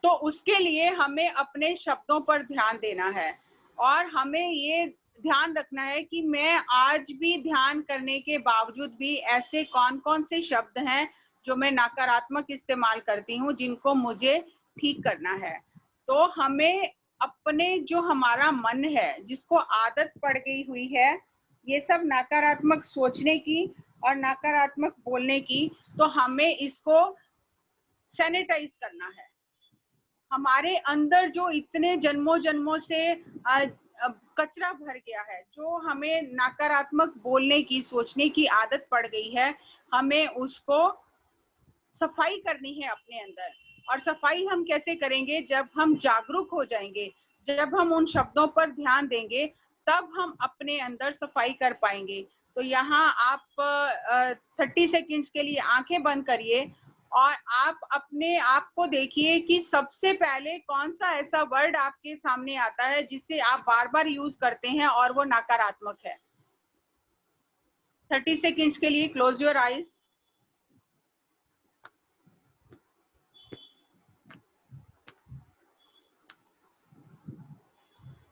Speaker 1: तो उसके लिए हमें अपने शब्दों पर ध्यान देना है और हमें ये ध्यान रखना है कि मैं आज भी ध्यान करने के बावजूद भी ऐसे कौन कौन से शब्द हैं जो मैं नकारात्मक इस्तेमाल करती हूँ, जिनको मुझे ठीक करना है। तो हमें अपने जो हमारा मन है, जिसको आदत पड़ गई हुई है ये सब नकारात्मक सोचने की और नकारात्मक बोलने की, तो हमें इसको सैनिटाइज करना है। हमारे अंदर जो इतने जन्मों जन्मों से कचरा भर गया है, जो हमें नकारात्मक बोलने की, सोचने की आदत पड़ गई है, हमें उसको सफाई करनी है अपने अंदर। और सफाई हम कैसे करेंगे? जब हम जागरूक हो जाएंगे, जब हम उन शब्दों पर ध्यान देंगे, तब हम अपने अंदर सफाई कर पाएंगे। तो यहाँ आप 30 सेकेंड्स के लिए आंखें बंद करिए और आप अपने आप को देखिए कि सबसे पहले कौन सा ऐसा वर्ड आपके सामने आता है जिसे आप बार बार यूज करते हैं और वो नकारात्मक है। 30 सेकेंड्स के लिए क्लोज योर आईज।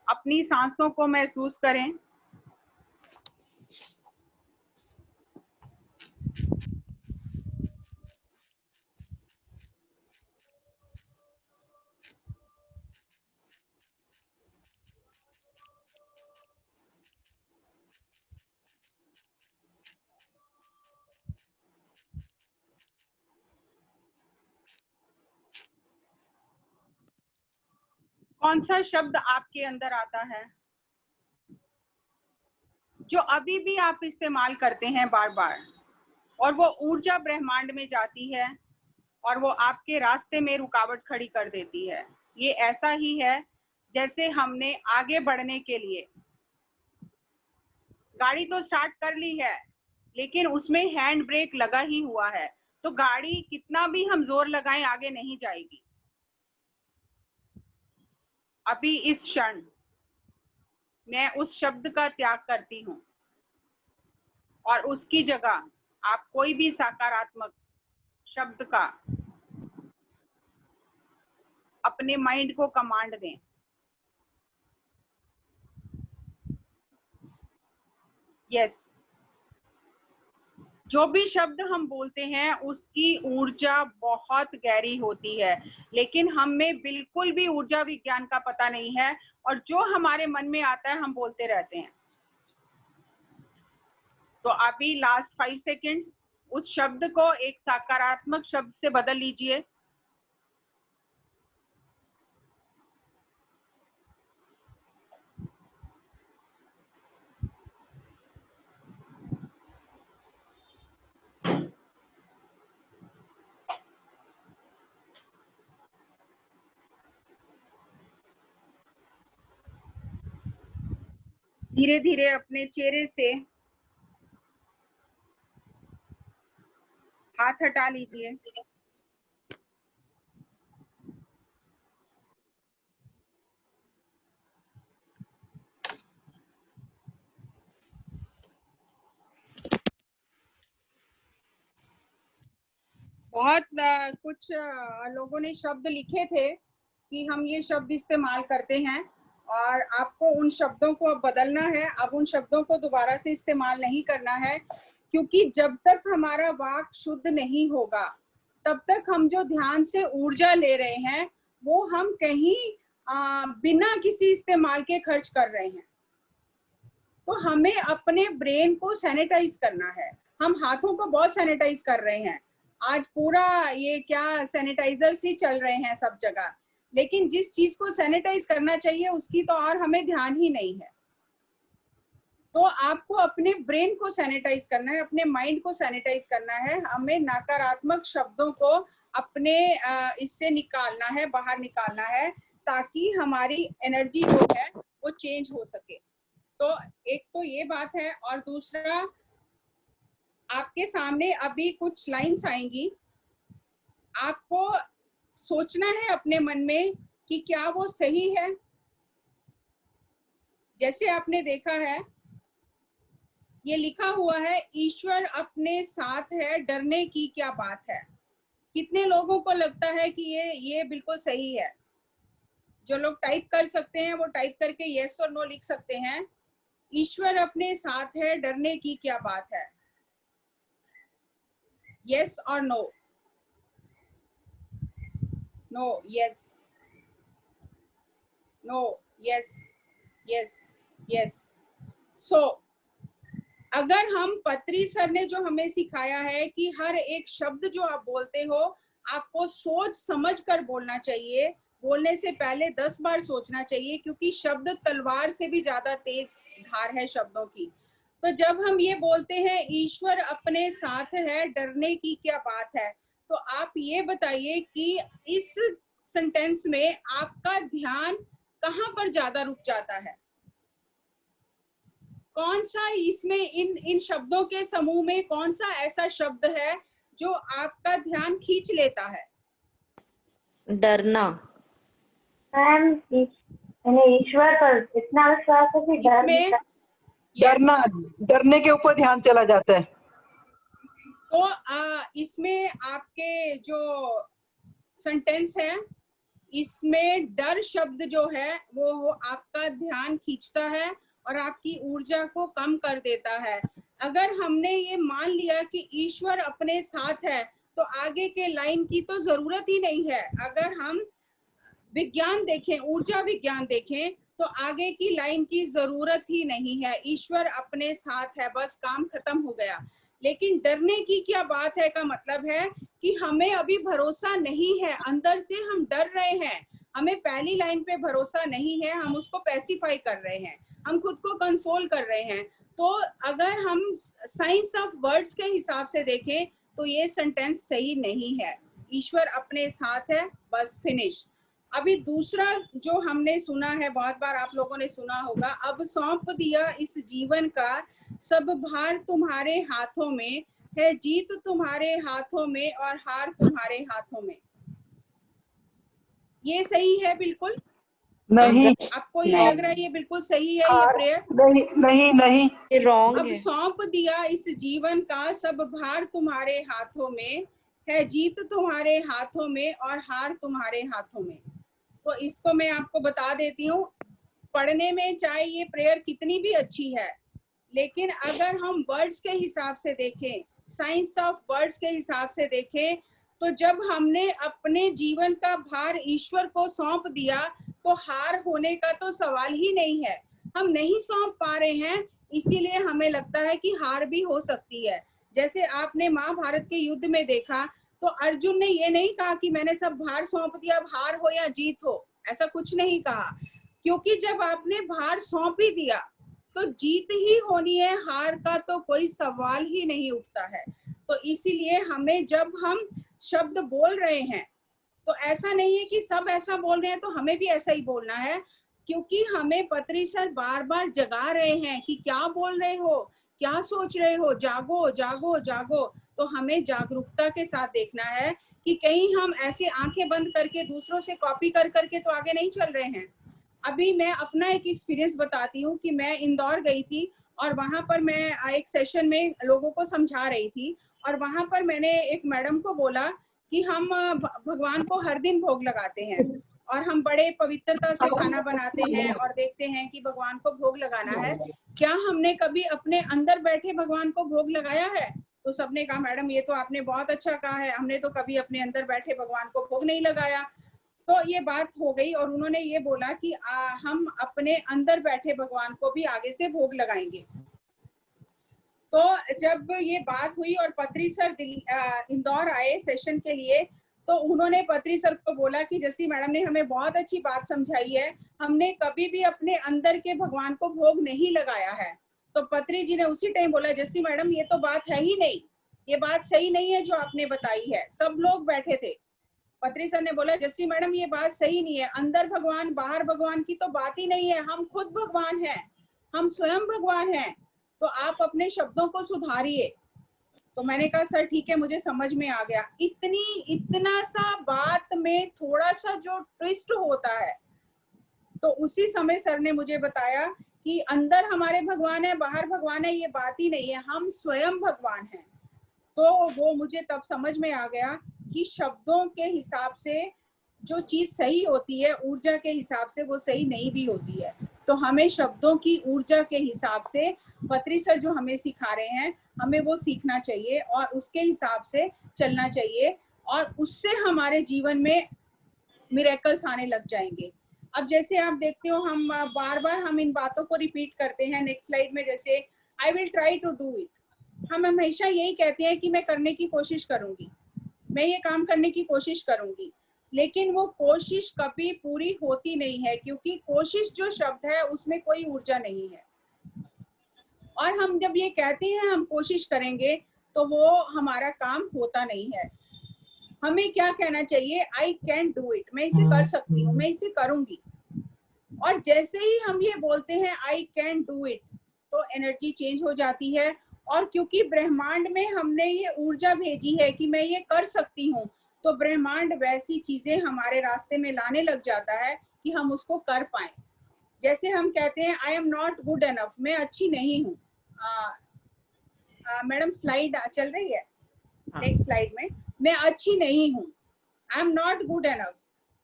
Speaker 1: अपनी सांसों को महसूस करें। कौन सा शब्द आपके अंदर आता है जो अभी भी आप इस्तेमाल करते हैं बार बार, और वो ऊर्जा ब्रह्मांड में जाती है और वो आपके रास्ते में रुकावट खड़ी कर देती है? ये ऐसा ही है जैसे हमने आगे बढ़ने के लिए गाड़ी तो स्टार्ट कर ली है, लेकिन उसमें हैंड ब्रेक लगा ही हुआ है, तो गाड़ी कितना भी हम जोर लगाएं आगे नहीं जाएगी। अभी इस क्षण मैं उस शब्द का त्याग करती हूँ और उसकी जगह आप कोई भी सकारात्मक शब्द का अपने माइंड को कमांड दें। यस, जो भी शब्द हम बोलते हैं उसकी ऊर्जा बहुत गहरी होती है, लेकिन हमें बिल्कुल भी ऊर्जा विज्ञान का पता नहीं है, और जो हमारे मन में आता है हम बोलते रहते हैं। तो अभी लास्ट 5 सेकेंड्स, उस शब्द को एक सकारात्मक शब्द से बदल लीजिए। धीरे धीरे अपने चेहरे से हाथ हटा लीजिए। बहुत कुछ लोगों ने शब्द लिखे थे कि हम ये शब्द इस्तेमाल करते हैं और आपको उन शब्दों को अब बदलना है। अब उन शब्दों को दोबारा से इस्तेमाल नहीं करना है, क्योंकि जब तक हमारा वाक शुद्ध नहीं होगा तब तक हम जो ध्यान से ऊर्जा ले रहे हैं वो हम कहीं बिना किसी इस्तेमाल के खर्च कर रहे हैं। तो हमें अपने ब्रेन को सैनिटाइज करना है। हम हाथों को बहुत सैनिटाइज कर रहे हैं, आज पूरा ये क्या सैनिटाइजर्स ही चल रहे हैं सब जगह, लेकिन जिस चीज को सैनिटाइज करना चाहिए उसकी तो और हमें ध्यान ही नहीं है। तो आपको अपने ब्रेन को सैनिटाइज करना है, अपने माइंड को सैनिटाइज करना है। हमें नकारात्मक शब्दों को अपने इससे निकालना है, बाहर निकालना है, ताकि हमारी एनर्जी जो है वो चेंज हो सके। तो एक तो ये बात है, और दूसरा आपके सामने अभी कुछ लाइंस आएंगी, आपको सोचना है अपने मन में कि क्या वो सही है। जैसे आपने देखा है ये लिखा हुआ है, ईश्वर अपने साथ है, डरने की क्या बात है। कितने लोगों को लगता है कि ये बिल्कुल सही है? जो लोग टाइप कर सकते हैं वो टाइप करके यस और नो लिख सकते हैं। ईश्वर अपने साथ है, डरने की क्या बात है। यस और no? No, yes, no, yes, yes, yes. So अगर हम, पत्री सर ने जो हमें सिखाया है कि हर एक शब्द जो आप बोलते हो आपको सोच समझ कर बोलना चाहिए, बोलने से पहले 10 बार सोचना चाहिए, क्योंकि शब्द तलवार से भी ज्यादा तेज धार है शब्दों की। तो जब हम ये बोलते हैं ईश्वर अपने साथ है, डरने की क्या बात है, तो आप ये बताइए कि इस सेंटेंस में आपका ध्यान कहाँ पर ज्यादा रुक जाता है? कौन सा इसमें इन शब्दों के समूह में कौन सा ऐसा शब्द है जो आपका ध्यान खींच लेता है?
Speaker 8: डरना।
Speaker 9: मैम ईश्वर पर इतना विश्वास है कि
Speaker 1: इसमें
Speaker 7: डरना, डरने के ऊपर ध्यान चला जाता है।
Speaker 1: तो इसमें आपके जो सेंटेंस है इसमें डर शब्द जो है वो आपका ध्यान खींचता है और आपकी ऊर्जा को कम कर देता है। अगर हमने ये मान लिया कि ईश्वर अपने साथ है तो आगे के लाइन की तो जरूरत ही नहीं है। अगर हम विज्ञान देखें, ऊर्जा विज्ञान देखें, तो आगे की लाइन की जरूरत ही नहीं है। ईश्वर अपने साथ है, बस काम खत्म हो गया। लेकिन डरने की क्या बात है का मतलब है कि हमें अभी भरोसा नहीं है, अंदर से हम डर रहे हैं, हमें पहली लाइन पे भरोसा नहीं है, हम उसको पैसिफाई कर रहे हैं, हम खुद को कंसोल कर रहे हैं। तो अगर हम साइंस ऑफ वर्ड्स के हिसाब से देखें तो ये सेंटेंस सही नहीं है। ईश्वर अपने साथ है, बस फिनिश। अभी दूसरा जो हमने सुना है, बहुत बार आप लोगों ने सुना होगा, अब सौंप दिया इस जीवन का सब भार तुम्हारे हाथों में है, जीत तुम्हारे हाथों में और हार तुम्हारे हाथों में। ये सही है? बिल्कुल
Speaker 7: नहीं।
Speaker 1: आपको ये लग रहा है ये बिल्कुल सही है ये प्रेयर?
Speaker 7: नहीं नहीं नहीं,
Speaker 8: ये रॉन्ग
Speaker 1: अब
Speaker 8: है।
Speaker 1: सौंप दिया इस जीवन का सब भार तुम्हारे हाथों में है, जीत तुम्हारे हाथों में और हार तुम्हारे हाथों में। तो इसको मैं आपको बता देती हूँ, पढ़ने में चाहे ये प्रेयर कितनी भी अच्छी है, लेकिन अगर हम वर्ड्स के हिसाब से देखें, साइंस ऑफ वर्ड्स के हिसाब से देखें, तो जब हमने अपने जीवन का भार ईश्वर को सौंप दिया तो हार होने का तो सवाल ही नहीं है। हम नहीं सौंप पा रहे हैं, इसीलिए हमें लगता है कि हार भी हो सकती है। जैसे आपने महाभारत के युद्ध में देखा तो अर्जुन ने ये नहीं कहा कि मैंने सब भार सौंप दिया, अब हार हो या जीत हो, ऐसा कुछ नहीं कहा, क्योंकि जब आपने भार सौंप ही दिया तो जीत ही होनी है, हार का तो कोई सवाल ही नहीं उठता है। तो इसीलिए हमें जब हम शब्द बोल रहे हैं तो ऐसा नहीं है कि सब ऐसा बोल रहे हैं तो हमें भी ऐसा ही बोलना है। क्योंकि हमें पत्री सर बार बार जगा रहे हैं कि क्या बोल रहे हो, क्या सोच रहे हो, जागो जागो जागो। तो हमें जागरूकता के साथ देखना है कि कहीं हम ऐसे आंखें बंद करके दूसरों से कॉपी कर करके तो आगे नहीं चल रहे हैं। अभी मैं अपना एक एक्सपीरियंस बताती हूँ कि मैं इंदौर गई थी और वहां पर मैं एक सेशन में लोगों को समझा रही थी, और वहां पर मैंने एक मैडम को बोला कि हम भगवान को हर दिन भोग लगाते हैं और हम बड़े पवित्रता से खाना बनाते हैं और देखते हैं कि भगवान को भोग लगाना है, क्या हमने कभी अपने अंदर बैठे भगवान को भोग लगाया है? तो सबने कहा मैडम ये तो आपने बहुत अच्छा कहा है, हमने तो कभी अपने अंदर बैठे भगवान को भोग नहीं लगाया। तो ये बात हो गई और उन्होंने ये बोला कि हम अपने अंदर बैठे भगवान को भी आगे से भोग लगाएंगे। तो जब ये बात हुई और पत्री सर इंदौर आए सेशन के लिए, तो उन्होंने पत्री सर को बोला कि जस्सी मैडम ने हमें बहुत अच्छी बात समझाई है, हमने कभी भी अपने अंदर के भगवान को भोग नहीं लगाया है। तो पत्री जी ने उसी टाइम बोला जस्सी मैडम ये तो बात है ही नहीं, ये बात सही नहीं है जो आपने बताई है। सब लोग बैठे थे। पत्री सर ने बोला जस्सी मैडम ये बात सही नहीं है, अंदर भगवान बाहर भगवान की तो बात ही नहीं है, हम खुद भगवान हैं, हम स्वयं भगवान हैं, तो आप अपने शब्दों को सुधारिए। तो मैंने कहा सर ठीक है, मुझे समझ में आ गया। इतना सा बात में थोड़ा सा जो ट्विस्ट होता है, तो उसी समय सर ने मुझे बताया कि अंदर हमारे भगवान है बाहर भगवान है, ये बात ही नहीं है, हम स्वयं भगवान हैं। तो वो मुझे तब समझ में आ गया कि शब्दों के हिसाब से जो चीज सही होती है ऊर्जा के हिसाब से वो सही नहीं भी होती है। तो हमें शब्दों की ऊर्जा के हिसाब से पत्री सर जो हमें सिखा रहे हैं, हमें वो सीखना चाहिए और उसके हिसाब से चलना चाहिए, और उससे हमारे जीवन में मिरेकल्स आने लग जाएंगे। अब जैसे आप देखते हो हम बार बार हम इन बातों को रिपीट करते हैं। नेक्स्ट स्लाइड में जैसे I will try to do it, हम हमेशा यही कहते हैं कि मैं करने की कोशिश करूंगी, मैं ये काम करने की कोशिश करूंगी, लेकिन वो कोशिश कभी पूरी होती नहीं है, क्योंकि कोशिश जो शब्द है उसमें कोई ऊर्जा नहीं है। और हम जब ये कहते हैं हम कोशिश करेंगे तो वो हमारा काम होता नहीं है। हमें क्या कहना चाहिए? आई कैन डू इट, मैं इसे कर सकती हूँ, मैं इसे करूंगी। और जैसे ही हम ये बोलते हैं आई कैन डू इट, तो एनर्जी चेंज हो जाती है। और क्योंकि ब्रह्मांड में हमने ये ऊर्जा भेजी है कि मैं ये कर सकती हूँ, तो ब्रह्मांड वैसी चीजें हमारे रास्ते में लाने लग जाता है कि हम उसको कर पाए। जैसे हम कहते हैं I am not good enough, मैं अच्छी नहीं हूँ। मैडम स्लाइड चल रही है, नेक्स्ट स्लाइड में, मैं अच्छी नहीं हूँ, I am not good enough,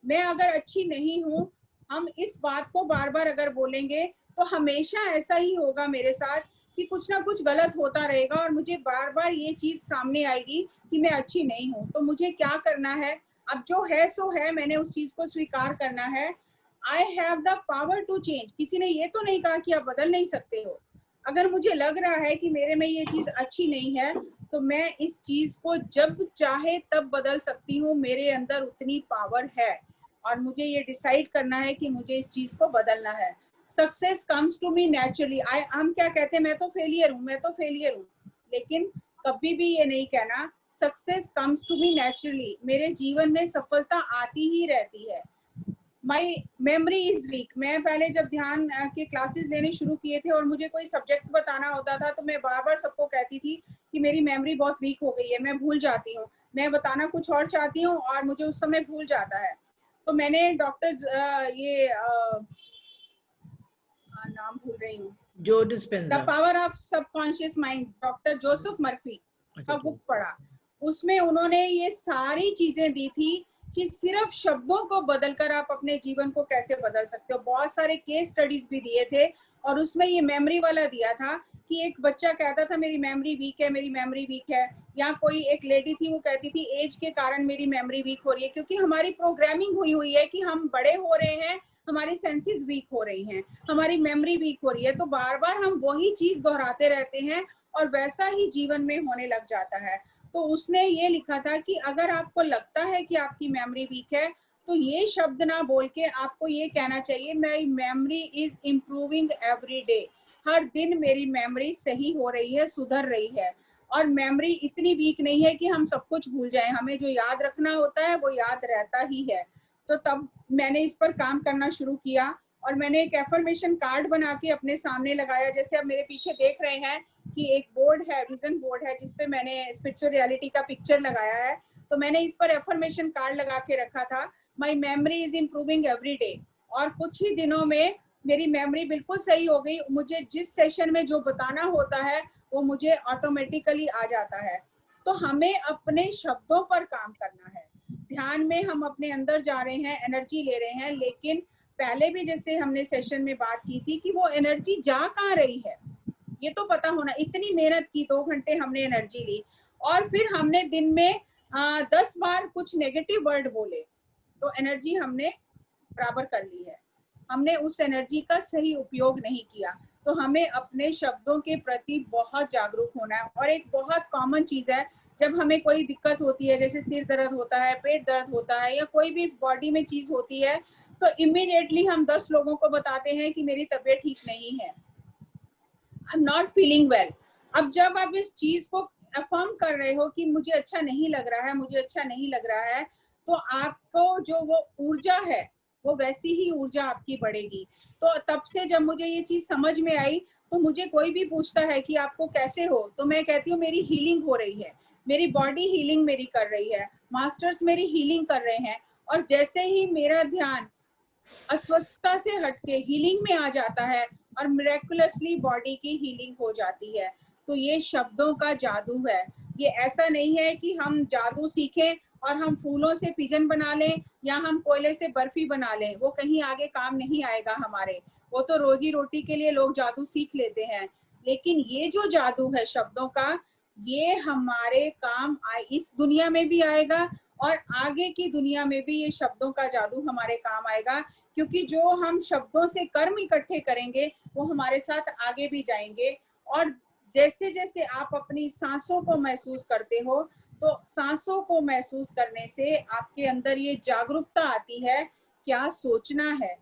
Speaker 1: मैं अगर अच्छी नहीं हूँ, हम इस बात को बार बार अगर बोलेंगे तो हमेशा ऐसा ही होगा मेरे साथ कि कुछ ना कुछ गलत होता रहेगा और मुझे बार बार ये चीज सामने आएगी कि मैं अच्छी नहीं हूँ। तो मुझे क्या करना है? अब जो है सो है, मैंने उस चीज को स्वीकार करना है। I have the power to change. किसी ने ये तो नहीं कहा कि आप बदल नहीं सकते हो। अगर मुझे लग रहा है कि मेरे में ये चीज अच्छी नहीं है, तो मैं इस चीज को जब चाहे तब बदल सकती हूँ। मेरे अंदर उतनी पावर है और मुझे ये डिसाइड करना है कि मुझे इस चीज को बदलना है। Success comes to me naturally. हम क्या कहते हैं? मैं तो फेलियर हूँ, मैं तो फेलियर हूँ। लेकिन कभी भी ये नहीं कहना success comes to me naturally. मेरे जीवन में सफलता आती ही रहती है। My memory is weak. मैं पहले जब ध्यान के क्लासेस लेने शुरू किए थे और मुझे कोई सब्जेक्ट बताना होता था, तो मैं बार बार सबको कहती थी कि मेरी मेमोरी बहुत वीक हो गई है, मैं भूल जाती हूँ, मैं बताना कुछ और चाहती हूँ और मुझे उस समय भूल जाता है। तो मैंने डॉक्टर नाम भूल रही हूँ,
Speaker 2: जो dispenser,
Speaker 1: the power of subconscious mind, doctor Joseph Murphy का बुक पढ़ा। उसमें उन्होंने ये सारी चीजें दी थी कि सिर्फ शब्दों को बदलकर आप अपने जीवन को कैसे बदल सकते हो। बहुत सारे केस स्टडीज भी दिए थे और उसमें ये मेमोरी वाला दिया था कि एक बच्चा कहता था मेरी मेमोरी वीक है, मेरी मेमोरी वीक है। या कोई एक लेडी थी, वो कहती थी एज के कारण मेरी मेमोरी वीक हो रही है, क्योंकि हमारी प्रोग्रामिंग हुई है कि हम बड़े हो रहे हैं, हमारी सेंसेस वीक हो रही हैं, हमारी मेमोरी वीक हो रही है। तो बार बार हम वही चीज दोहराते रहते हैं और वैसा ही जीवन में होने लग जाता है। तो उसने ये लिखा था कि अगर आपको लगता है कि आपकी मेमोरी वीक है, तो ये शब्द ना बोल के आपको ये कहना चाहिए my memory is improving every day. हर दिन मेरी मेमोरी सही हो रही है, सुधर रही है। और मेमोरी इतनी वीक नहीं है कि हम सब कुछ भूल जाएं, हमें जो याद रखना होता है वो याद रहता ही है। तो तब मैंने इस पर काम करना शुरू किया और मैंने एक एफर्मेशन कार्ड बना के अपने सामने लगाया। जैसे आप मेरे पीछे देख रहे हैं कि एक बोर्ड है, विजन बोर्ड है, जिसपे मैंने स्पिरिचुअल रियलिटी का पिक्चर लगाया है। तो मैंने इस पर एफर्मेशन कार्ड लगा के रखा था, माई memory is improving every day. और कुछ ही दिनों में मेरी मेमोरी बिल्कुल सही हो गई। मुझे जिस सेशन में जो बताना होता है वो मुझे ऑटोमेटिकली आ जाता है। तो हमें अपने शब्दों पर काम करना है। ध्यान में हम अपने अंदर जा रहे हैं, एनर्जी ले रहे हैं, लेकिन पहले भी जैसे हमने सेशन में बात की थी कि वो एनर्जी जा कहाँ रही है ये तो पता होना। इतनी मेहनत की, 2 घंटे हमने एनर्जी ली और फिर हमने दिन में 10 बार कुछ नेगेटिव वर्ड बोले तो एनर्जी हमने बराबर कर ली है। हमने उस एनर्जी का सही उपयोग नहीं किया। तो हमें अपने शब्दों के प्रति बहुत जागरूक होना है। और एक बहुत कॉमन चीज है, जब हमें कोई दिक्कत होती है, जैसे सिर दर्द होता है, पेट दर्द होता है, या कोई भी बॉडी में चीज होती है, तो इमीडिएटली हम 10 लोगों को बताते हैं कि मेरी तबीयत ठीक नहीं है, I am not feeling well. अब जब आप इस चीज को अफर्म कर रहे हो कि मुझे अच्छा नहीं लग रहा है, मुझे अच्छा नहीं लग रहा है, तो आपको जो वो ऊर्जा है वो वैसी ही ऊर्जा आपकी बढ़ेगी। तो तब से जब मुझे ये चीज समझ में आई, तो मुझे कोई भी पूछता है कि आपको कैसे हो, तो मैं कहती हूँ मेरी हीलिंग हो रही है, मेरी बॉडी हीलिंग मेरी कर रही है, मास्टर्स मेरी हीलिंग कर रहे हैं। और जैसे ही मेरा ध्यान अस्वस्थता से हटके हीलिंग में आ जाता है और मिरेकुलसली बॉडी की हीलिंग हो जाती है। तो ये शब्दों का जादू है। ये ऐसा नहीं है कि हम जादू सीखें और हम फूलों से पिजन बना लें या हम कोयले से बर्फी बना लें, वो कहीं आगे काम नहीं आएगा हमारे। वो तो रोजी रोटी के लिए लोग जादू सीख लेते हैं, लेकिन ये जो जादू है शब्दों का, ये हमारे काम इस दुनिया में भी आएगा और आगे की दुनिया में भी ये शब्दों का जादू हमारे काम आएगा। क्योंकि जो हम शब्दों से कर्म इकट्ठे करेंगे वो हमारे साथ आगे भी जाएंगे। और जैसे जैसे आप अपनी सांसों को महसूस करते हो, तो सांसों को महसूस करने से आपके अंदर ये जागरूकता आती है, क्या सोचना है,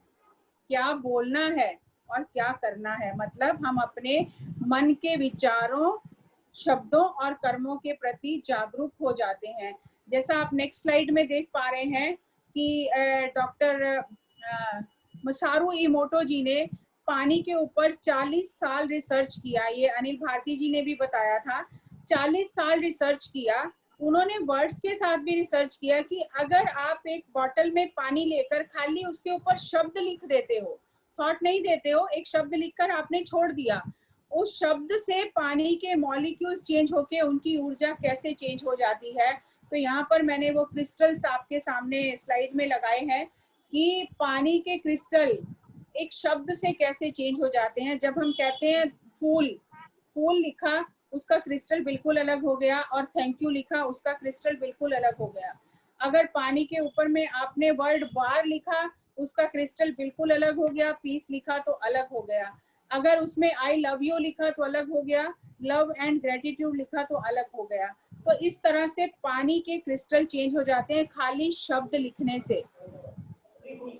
Speaker 1: क्या बोलना है और क्या करना है। मतलब हम अपने मन के विचारों, शब्दों और कर्मों के प्रति जागरूक हो जाते हैं। जैसा आप नेक्स्ट स्लाइड में देख पा रहे हैं कि डॉक्टर मसारू इमोटो जी ने पानी के ऊपर 40 साल रिसर्च किया। ये अनिल भारती जी ने भी बताया था, 40 साल रिसर्च किया। उन्होंने वर्ड्स के साथ भी रिसर्च किया कि अगर आप एक बॉटल में पानी लेकर खाली उसके ऊपर शब्द लिख देते हो, थॉट नहीं देते हो, एक शब्द लिखकर आपने छोड़ दिया, उस शब्द से पानी के मॉलिक्यूल्स चेंज होके उनकी ऊर्जा कैसे चेंज हो जाती है। तो यहाँ पर मैंने वो क्रिस्टल्स आपके सामने स्लाइड में लगाए हैं कि पानी के क्रिस्टल एक शब्द से कैसे चेंज हो जाते हैं। जब हम कहते हैं फूल, फूल लिखा उसका क्रिस्टल बिल्कुल अलग हो गया, और थैंक यू लिखा उसका क्रिस्टल बिल्कुल अलग हो गया। अगर पानी के ऊपर में आपने वर्ड बार लिखा उसका क्रिस्टल बिल्कुल अलग हो गया, पीस लिखा तो अलग हो गया। अगर उसमें आई लव यू लिखा तो अलग हो गया, लव एंड ग्रेटिट्यूड लिखा तो अलग हो गया। तो इस तरह से पानी के क्रिस्टल चेंज हो जाते हैं खाली शब्द लिखने से।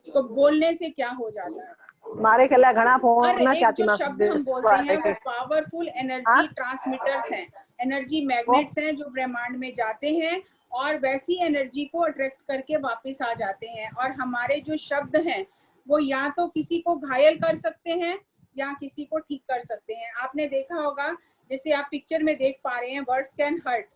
Speaker 1: तो बोलने से क्या हो जाता है,
Speaker 10: मारे खेला घना फोन
Speaker 1: हर एक जो शब्द हम बोलते हैं वो पावरफुल एनर्जी ट्रांसमिटर्स हैं, एनर्जी मैग्नेट्स हैं जो ब्रह्मांड में जाते हैं और वैसी एनर्जी को अट्रैक्ट करके वापस आ जाते हैं। और हमारे जो शब्द हैं वो या तो किसी को घायल कर सकते हैं या किसी को ठीक कर सकते हैं। आपने देखा होगा, जैसे आप पिक्चर में देख पा रहे हैं, वर्ड्स कैन हर्ट।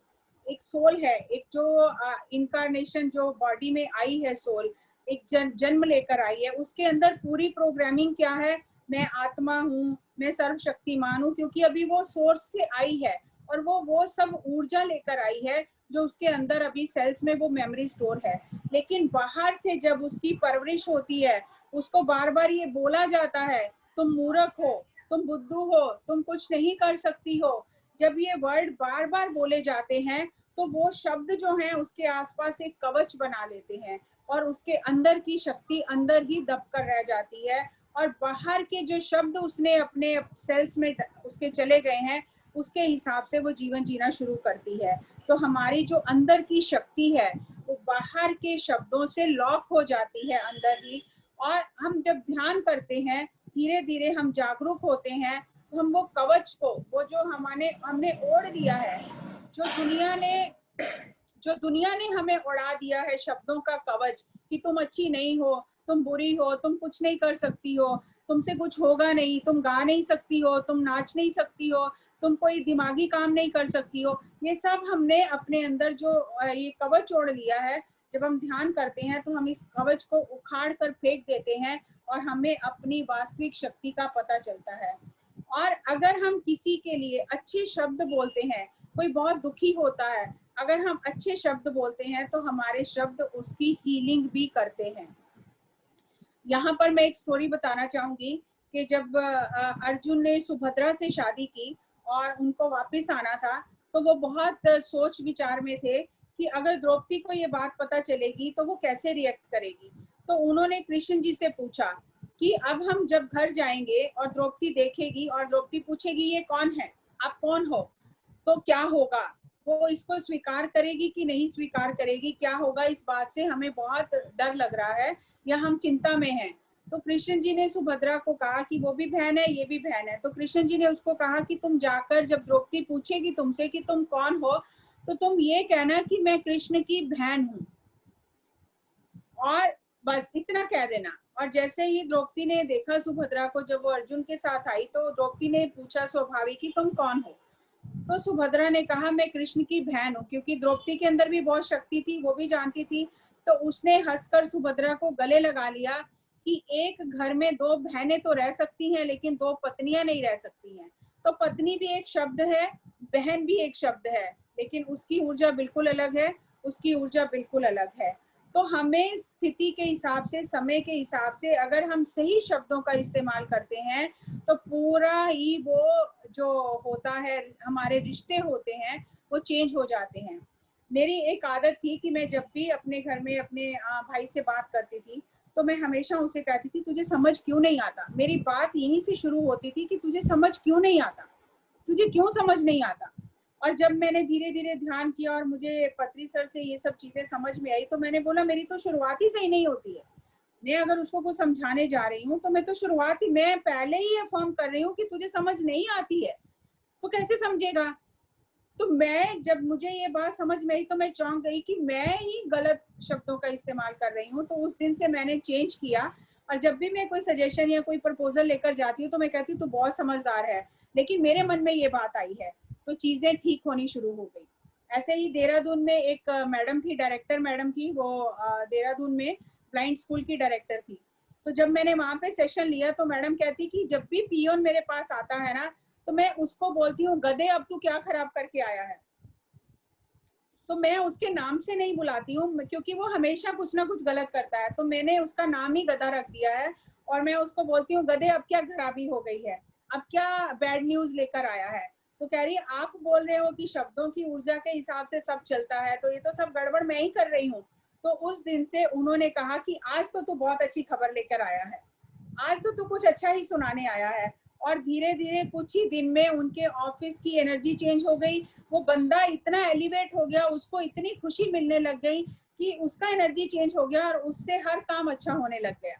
Speaker 1: एक सोल है, एक जो इनकारनेशन जो बॉडी में आई है, सोल एक जन्म लेकर आई है, उसके अंदर पूरी प्रोग्रामिंग क्या है, मैं आत्मा हूँ, मैं सर्वशक्तिमान हूँ, क्योंकि अभी वो सोर्स से आई है और वो सब ऊर्जा लेकर आई है जो उसके अंदर अभी सेल्स में वो मेमोरी स्टोर है। लेकिन बाहर से जब उसकी परवरिश होती है, उसको बार बार ये बोला जाता है तुम मूर्ख हो, तुम बुद्धू हो, तुम कुछ नहीं कर सकती हो। जब ये वर्ड बार बार बोले जाते हैं तो वो शब्द जो हैं उसके आसपास एक कवच बना लेते हैं और उसके अंदर की शक्ति अंदर ही दब कर रह जाती है, और बाहर के जो शब्द उसने अपने सेल्स में उसके चले गए हैं उसके हिसाब से वो जीवन जीना शुरू करती है। तो हमारी जो अंदर की शक्ति है वो बाहर के शब्दों से लॉक हो जाती है अंदर ही। और हम जब ध्यान करते हैं, धीरे धीरे हम जागरूक होते हैं, तो हम वो कवच को, वो जो हमने ओढ़ दिया है, जो दुनिया ने हमें उड़ा दिया है शब्दों का कवच कि तुम अच्छी नहीं हो, तुम बुरी हो, तुम कुछ नहीं कर सकती हो, तुमसे कुछ होगा नहीं, तुम गा नहीं सकती हो, तुम नाच नहीं सकती हो, तुम कोई दिमागी काम नहीं कर सकती हो। ये सब हमने अपने अंदर जो ये कवच ओढ़ लिया है, जब हम ध्यान करते हैं तो हम इस कवच को उखाड़ कर फेंक देते हैं और हमें अपनी वास्तविक शक्ति का पता चलता है। और अगर हम किसी के लिए अच्छे शब्द बोलते हैं, कोई बहुत दुखी होता है, अगर हम अच्छे शब्द बोलते हैं तो हमारे शब्द उसकी हीलिंग भी करते हैं। यहाँ पर मैं एक स्टोरी बताना चाहूंगी कि जब अर्जुन ने सुभद्रा से शादी की और उनको वापस आना था, तो वो बहुत सोच विचार में थे कि अगर द्रौपदी को ये बात पता चलेगी तो वो कैसे रिएक्ट करेगी। तो उन्होंने कृष्ण जी से पूछा कि अब हम जब घर जाएंगे और द्रौपदी देखेगी और द्रौपदी पूछेगी ये कौन है, आप कौन हो, तो क्या होगा, वो इसको स्वीकार करेगी कि नहीं स्वीकार करेगी, क्या होगा, इस बात से हमें बहुत डर लग रहा है या हम चिंता में हैं। तो कृष्ण जी ने सुभद्रा को कहा कि वो भी बहन है, ये भी बहन है। तो कृष्ण जी ने उसको कहा कि तुम जाकर जब द्रौपदी पूछेगी तुमसे कि तुम कौन हो, तो तुम ये कहना कि मैं कृष्ण की बहन हूँ, और बस इतना कह देना। और जैसे ही द्रौपदी ने देखा सुभद्रा को, जब वो अर्जुन के साथ आई, तो द्रौपदी ने पूछा स्वाभाविक कि तुम कौन हो। तो सुभद्रा ने कहा मैं कृष्ण की बहन हूँ, क्योंकि द्रौपदी के अंदर भी बहुत शक्ति थी, वो भी जानती थी। तो उसने हंसकर सुभद्रा को गले लगा लिया कि एक घर में दो बहनें तो रह सकती हैं, लेकिन दो पत्नियां नहीं रह सकती हैं। तो पत्नी भी एक शब्द है, बहन भी एक शब्द है, लेकिन उसकी ऊर्जा बिल्कुल अलग है, उसकी ऊर्जा बिल्कुल अलग है। तो हमें स्थिति के हिसाब से, समय के हिसाब से अगर हम सही शब्दों का इस्तेमाल करते हैं तो पूरा ही वो जो होता है, हमारे रिश्ते होते हैं, वो चेंज हो जाते हैं। मेरी एक आदत थी कि मैं जब भी अपने घर में अपने भाई से बात करती थी तो मैं हमेशा उसे कहती थी तुझे समझ क्यों नहीं आता। मेरी बात यहीं से शुरू होती थी कि तुझे समझ क्यों नहीं आता, तुझे क्यों समझ नहीं आता। और जब मैंने धीरे धीरे ध्यान किया और मुझे पत्री सर से ये सब चीजें समझ में आई, तो मैंने बोला मेरी तो शुरुआत ही सही नहीं होती है। मैं अगर उसको कुछ समझाने जा रही हूँ तो मैं तो शुरुआत ही, मैं पहले ही अफर्म कर रही हूँ कि तुझे समझ नहीं आती है, तो कैसे समझेगा। तो मैं, जब मुझे ये बात समझ में आई तो मैं चौंक गई कि मैं ही गलत शब्दों का इस्तेमाल कर रही हूँ। तो उस दिन से मैंने चेंज किया, और जब भी मैं कोई सजेशन या कोई प्रपोजल लेकर जाती हूँ तो मैं कहती हूँ तू बहुत समझदार है, लेकिन मेरे मन में ये बात आई है, तो चीजें ठीक होनी शुरू हो गई। ऐसे ही देहरादून में एक मैडम थी, डायरेक्टर मैडम थी, वो देहरादून में ब्लाइंड स्कूल की डायरेक्टर थी। तो जब मैंने वहां पे सेशन लिया तो मैडम कहती कि जब भी पियोन मेरे पास आता है ना, तो मैं उसको बोलती हूँ गधे अब तू क्या खराब करके आया है। तो मैं उसके नाम से नहीं बुलाती हूँ, क्योंकि वो हमेशा कुछ ना कुछ गलत करता है, तो मैंने उसका नाम ही गधा रख दिया है। और मैं उसको बोलती हूँ गधे अब क्या खराबी हो गई है, अब क्या बैड न्यूज लेकर आया है। तो कह रही है आप बोल रहे हो कि शब्दों की ऊर्जा के हिसाब से सब चलता है, तो ये तो सब गड़बड़ मैं ही कर रही हूँ। तो उस दिन से उन्होंने कहा कि आज तो तू बहुत अच्छी खबर लेकर आया है, आज तो तू कुछ अच्छा ही सुनाने आया है। और धीरे धीरे कुछ ही दिन में उनके ऑफिस की एनर्जी चेंज हो गई। वो बंदा इतना एलिवेट हो गया, उसको इतनी खुशी मिलने लग गई कि उसका एनर्जी चेंज हो गया और उससे हर काम अच्छा होने लग गया।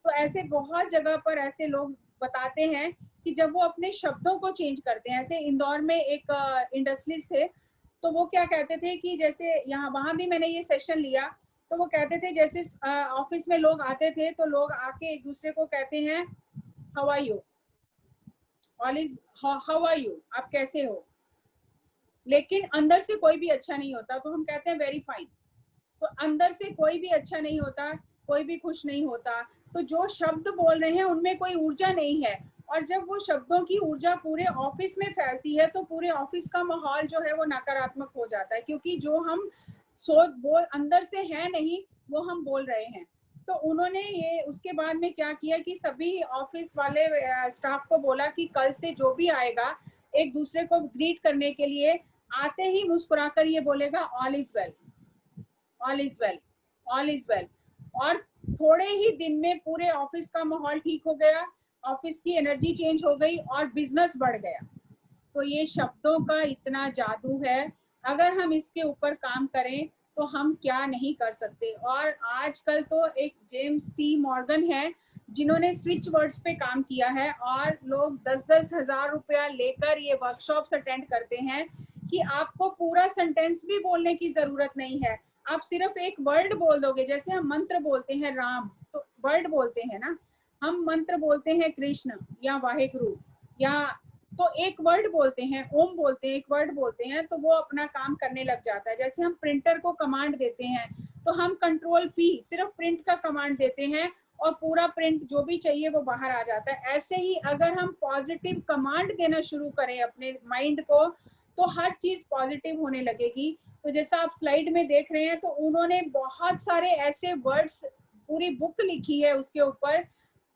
Speaker 1: तो ऐसे बहुत जगह पर ऐसे लोग बताते हैं कि जब वो अपने शब्दों को चेंज करते हैं, ऐसे इंदौर में एक इंडस्ट्रियलिस्ट थे, तो वो क्या कहते थे कि जैसे यहाँ वहां भी मैंने ये सेशन लिया, तो वो कहते थे जैसे ऑफिस में लोग आते थे तो लोग आके एक दूसरे को कहते हैं how are you, all is how are you, आप कैसे हो, लेकिन अंदर से कोई भी अच्छा नहीं होता, तो हम कहते हैं वेरी फाइन। तो अंदर से कोई भी अच्छा नहीं होता, कोई भी खुश नहीं होता, तो जो शब्द बोल रहे हैं उनमें कोई ऊर्जा नहीं है। और जब वो शब्दों की ऊर्जा पूरे ऑफिस में फैलती है तो पूरे ऑफिस का माहौल जो है वो नकारात्मक हो जाता है, क्योंकि जो हम सोच बोल अंदर से है नहीं, वो हम बोल रहे हैं। तो उन्होंने ये उसके बाद में क्या किया कि सभी ऑफिस वाले स्टाफ को बोला कि कल से जो भी आएगा एक दूसरे को ग्रीट करने के लिए आते ही मुस्कुराकर ये बोलेगा all is well, all is well, all is well. और थोड़े ही दिन में पूरे ऑफिस का माहौल ठीक हो गया, ऑफिस की एनर्जी चेंज हो गई और बिजनेस बढ़ गया। तो ये शब्दों का इतना जादू है, अगर हम इसके ऊपर काम करें तो हम क्या नहीं कर सकते। और आजकल तो एक जेम्स टी मॉर्गन है जिन्होंने स्विच वर्ड्स पे काम किया है, और लोग 10-10 हजार रुपया लेकर ये वर्कशॉप्स अटेंड करते हैं कि आपको पूरा सेंटेंस भी बोलने की जरूरत नहीं है, आप सिर्फ एक वर्ड बोल दोगे। जैसे हम मंत्र बोलते हैं राम, तो वर्ड बोलते हैं ना, हम मंत्र बोलते हैं कृष्ण या वाहेगुरु, या तो एक वर्ड बोलते हैं, ओम बोलते हैं, एक वर्ड बोलते हैं, तो वो अपना काम करने लग जाता है। जैसे हम प्रिंटर को कमांड देते हैं तो हम कंट्रोल P सिर्फ प्रिंट का कमांड देते हैं और पूरा प्रिंट जो भी चाहिए वो बाहर आ जाता है। ऐसे ही अगर हम पॉजिटिव कमांड देना शुरू करें अपने माइंड को तो हर चीज पॉजिटिव होने लगेगी। तो जैसा आप स्लाइड में देख रहे हैं तो उन्होंने बहुत सारे ऐसे वर्ड्स, पूरी बुक लिखी है उसके ऊपर,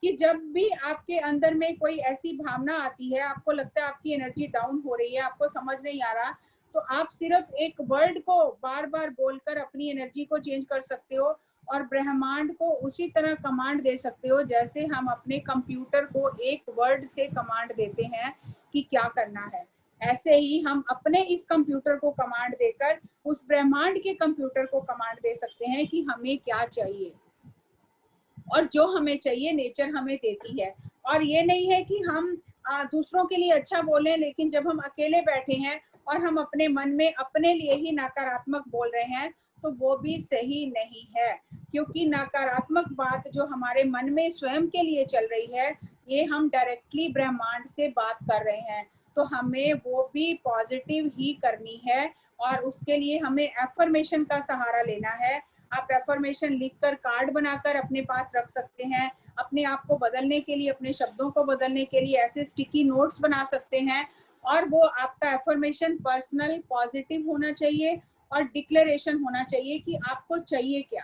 Speaker 1: कि जब भी आपके अंदर में कोई ऐसी भावना आती है, आपको लगता है आपकी एनर्जी डाउन हो रही है, आपको समझ नहीं आ रहा, तो आप सिर्फ एक वर्ड को बार बार बोलकर अपनी एनर्जी को चेंज कर सकते हो और ब्रह्मांड को उसी तरह कमांड दे सकते हो जैसे हम अपने कंप्यूटर को एक वर्ड से कमांड देते हैं कि क्या करना है। ऐसे ही हम अपने इस कंप्यूटर को कमांड देकर उस ब्रह्मांड के कंप्यूटर को कमांड दे सकते हैं कि हमें क्या चाहिए, और जो हमें चाहिए नेचर हमें देती है। और ये नहीं है कि हम दूसरों के लिए अच्छा बोलें, लेकिन जब हम अकेले बैठे हैं और हम अपने मन में अपने लिए ही नकारात्मक बोल रहे हैं तो वो भी सही नहीं है, क्योंकि नकारात्मक बात जो हमारे मन में स्वयं के लिए चल रही है, ये हम डायरेक्टली ब्रह्मांड से बात कर रहे हैं, तो हमें वो भी पॉजिटिव ही करनी है। और उसके लिए हमें एफर्मेशन का सहारा लेना है। आप एफर्मेशन लिखकर कार्ड बनाकर अपने पास रख सकते हैं। अपने आप को बदलने के लिए, अपने शब्दों को बदलने के लिए ऐसे स्टिकी नोट्स बना सकते हैं, और वो आपका एफर्मेशन पर्सनल पॉजिटिव होना चाहिए और डिक्लेरेशन होना चाहिए कि आपको चाहिए क्या।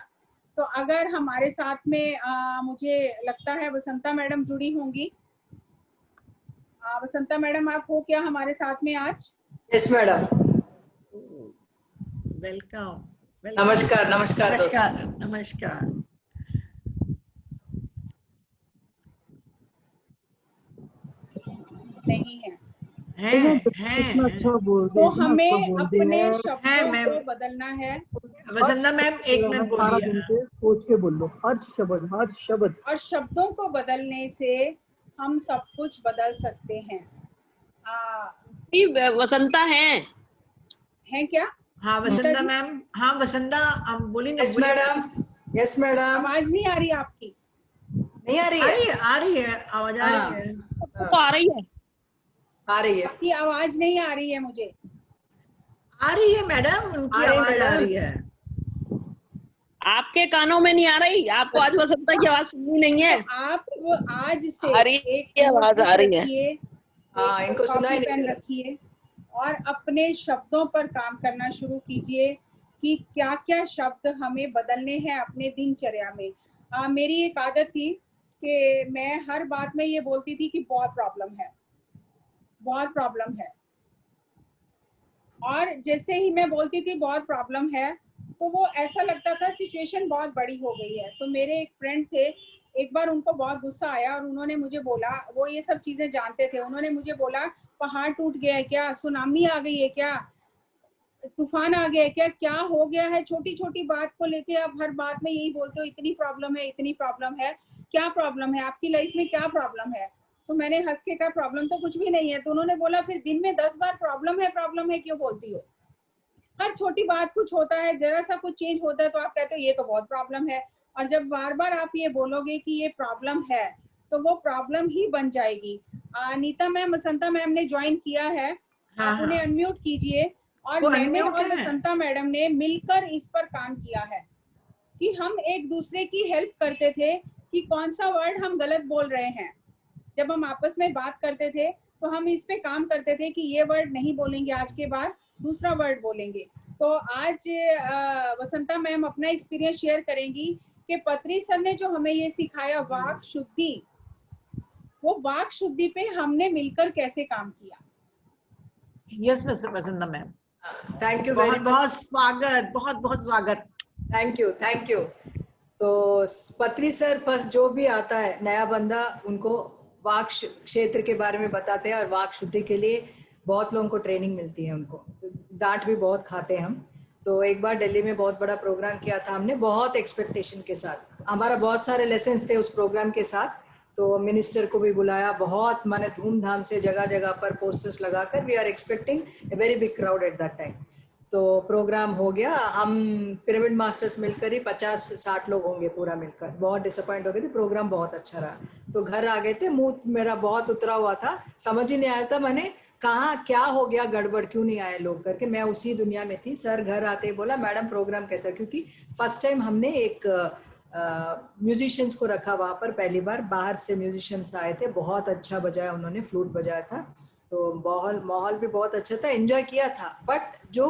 Speaker 1: तो अगर हमारे साथ में मुझे लगता है वसंता मैडम जुड़ी होंगी। वसंता मैडम आप हो क्या हमारे साथ में आज?
Speaker 10: Yes madam,
Speaker 2: welcome.
Speaker 10: नमस्कार नमस्कार
Speaker 2: नमस्कार नमस्कार।
Speaker 1: नहीं है,
Speaker 2: हैं।
Speaker 11: अच्छा बोल
Speaker 1: तो हमें अपने शब्दों को बदलना है।
Speaker 2: वसंता मैम एक मिनट बोलिए,
Speaker 11: सोच के बोल लो, हर शब्द।
Speaker 1: और शब्दों को बदलने से हम सब कुछ बदल सकते हैं।
Speaker 12: वसंता हैं
Speaker 1: क्या?
Speaker 2: हाँ वसंता मैम, हाँ वसंता आप बोलिए।
Speaker 10: Yes madam, yes madam.
Speaker 1: आवाज नहीं आ रही आपकी?
Speaker 10: नहीं आ रही है?
Speaker 2: आ रही है, आवाज आ रही है।
Speaker 12: तो आ रही है,
Speaker 10: आ रही है।
Speaker 1: आपकी आवाज नहीं आ रही है मुझे।
Speaker 2: आ रही है मैडम, उनकी आवाज आ रही है।
Speaker 12: आपके कानों में नहीं आ रही? आपको आज वसंता की आवाज सुननी नहीं है?
Speaker 1: तो आप आज से
Speaker 12: एक आवाज आ रही है।
Speaker 10: हाँ, इनको सुनाई नहीं
Speaker 1: रखिए और अपने शब्दों पर काम करना शुरू कीजिए कि क्या क्या शब्द हमें बदलने हैं अपने दिनचर्या में। मेरी एक आदत थी कि मैं हर बात में ये बोलती थी कि बहुत प्रॉब्लम है, बहुत प्रॉब्लम है, और जैसे ही मैं बोलती थी बहुत प्रॉब्लम है तो वो ऐसा लगता था सिचुएशन बहुत बड़ी हो गई है। तो मेरे एक फ्रेंड थे, एक बार उनको बहुत गुस्सा आया और उन्होंने मुझे बोला, वो ये सब चीजें जानते थे, उन्होंने मुझे बोला पहाड़ टूट गया है क्या, सुनामी आ गई है क्या, तूफान आ गया है क्या, क्या हो गया है, छोटी छोटी बात को लेके आप हर बात में यही बोलते हो इतनी प्रॉब्लम है, इतनी प्रॉब्लम है, क्या प्रॉब्लम है आपकी लाइफ में, क्या प्रॉब्लम है। तो मैंने हंस के कहा प्रॉब्लम तो कुछ भी नहीं है। तो उन्होंने बोला फिर दिन में 10 बार प्रॉब्लम है क्यों बोलती हो, हर छोटी बात कुछ होता है, जरा सा कुछ चेंज होता है तो आप कहते हो ये तो बहुत प्रॉब्लम है। और जब बार बार आप ये बोलोगे कि ये प्रॉब्लम है तो वो प्रॉब्लम ही बन जाएगी। नीता मैम, वसंता मैम ने ज्वाइन किया है, आप उन्हें अनम्यूट कीजिए। और मैंने और वसंता मैडम ने मिलकर इस पर काम किया है कि हम एक दूसरे की हेल्प करते थे कि कौन सा वर्ड हम गलत बोल रहे हैं। जब हम आपस में बात करते थे तो हम इस पे काम करते थे कि ये वर्ड नहीं बोलेंगे, आज के बाद दूसरा वर्ड बोलेंगे। तो आज वसंता मैम अपना एक्सपीरियंस शेयर करेंगी कि पत्री सर ने जो हमें ये सिखाया वाक शुद्धि, वो वाक शुद्धि पे हमने मिलकर कैसे काम किया।
Speaker 2: Yes Vasanta ma'am,
Speaker 10: thank you,
Speaker 2: बहुत स्वागत, बहुत बहुत स्वागत।
Speaker 10: Thank you. तो पत्री सर फर्स्ट जो भी आता है नया बंदा, उनको वाक क्षेत्र के बारे में बताते हैं और वाक शुद्धि के लिए बहुत लोगों को ट्रेनिंग मिलती है, उनको डांट भी बहुत खाते हैं हम। तो एक बार दिल्ली में बहुत बड़ा प्रोग्राम किया था हमने, बहुत एक्सपेक्टेशन के साथ, हमारा बहुत सारे लेसन्स थे उस प्रोग्राम के साथ। तो मिनिस्टर को भी बुलाया, बहुत माने धूमधाम से जगह जगह पर पोस्टर्स लगाकर, we are expecting a very big crowd at that time. तो प्रोग्राम हो गया। हम पिरामिड मास्टर्स मिलकर ही 50-60 लोग होंगे पूरा मिलकर। बहुत डिसअपॉइंट हो गए थे, प्रोग्राम बहुत अच्छा रहा। तो घर आ गए थे, मुंह मेरा बहुत उतरा हुआ था, समझ ही नहीं आया था मैंने कहा क्या हो गया, गड़बड़ क्यों नहीं आए लोग करके। मैं उसी दुनिया में थी। सर घर आते ही बोला मैडम प्रोग्राम कैसा, क्योंकि फर्स्ट टाइम हमने एक म्यूजिशियंस को रखा वहां पर, पहली बार बाहर से म्यूजिशियंस आए थे, बहुत अच्छा बजाया उन्होंने, फ्लूट बजाया था। तो माहौल भी बहुत अच्छा था, एंजॉय किया था। बट जो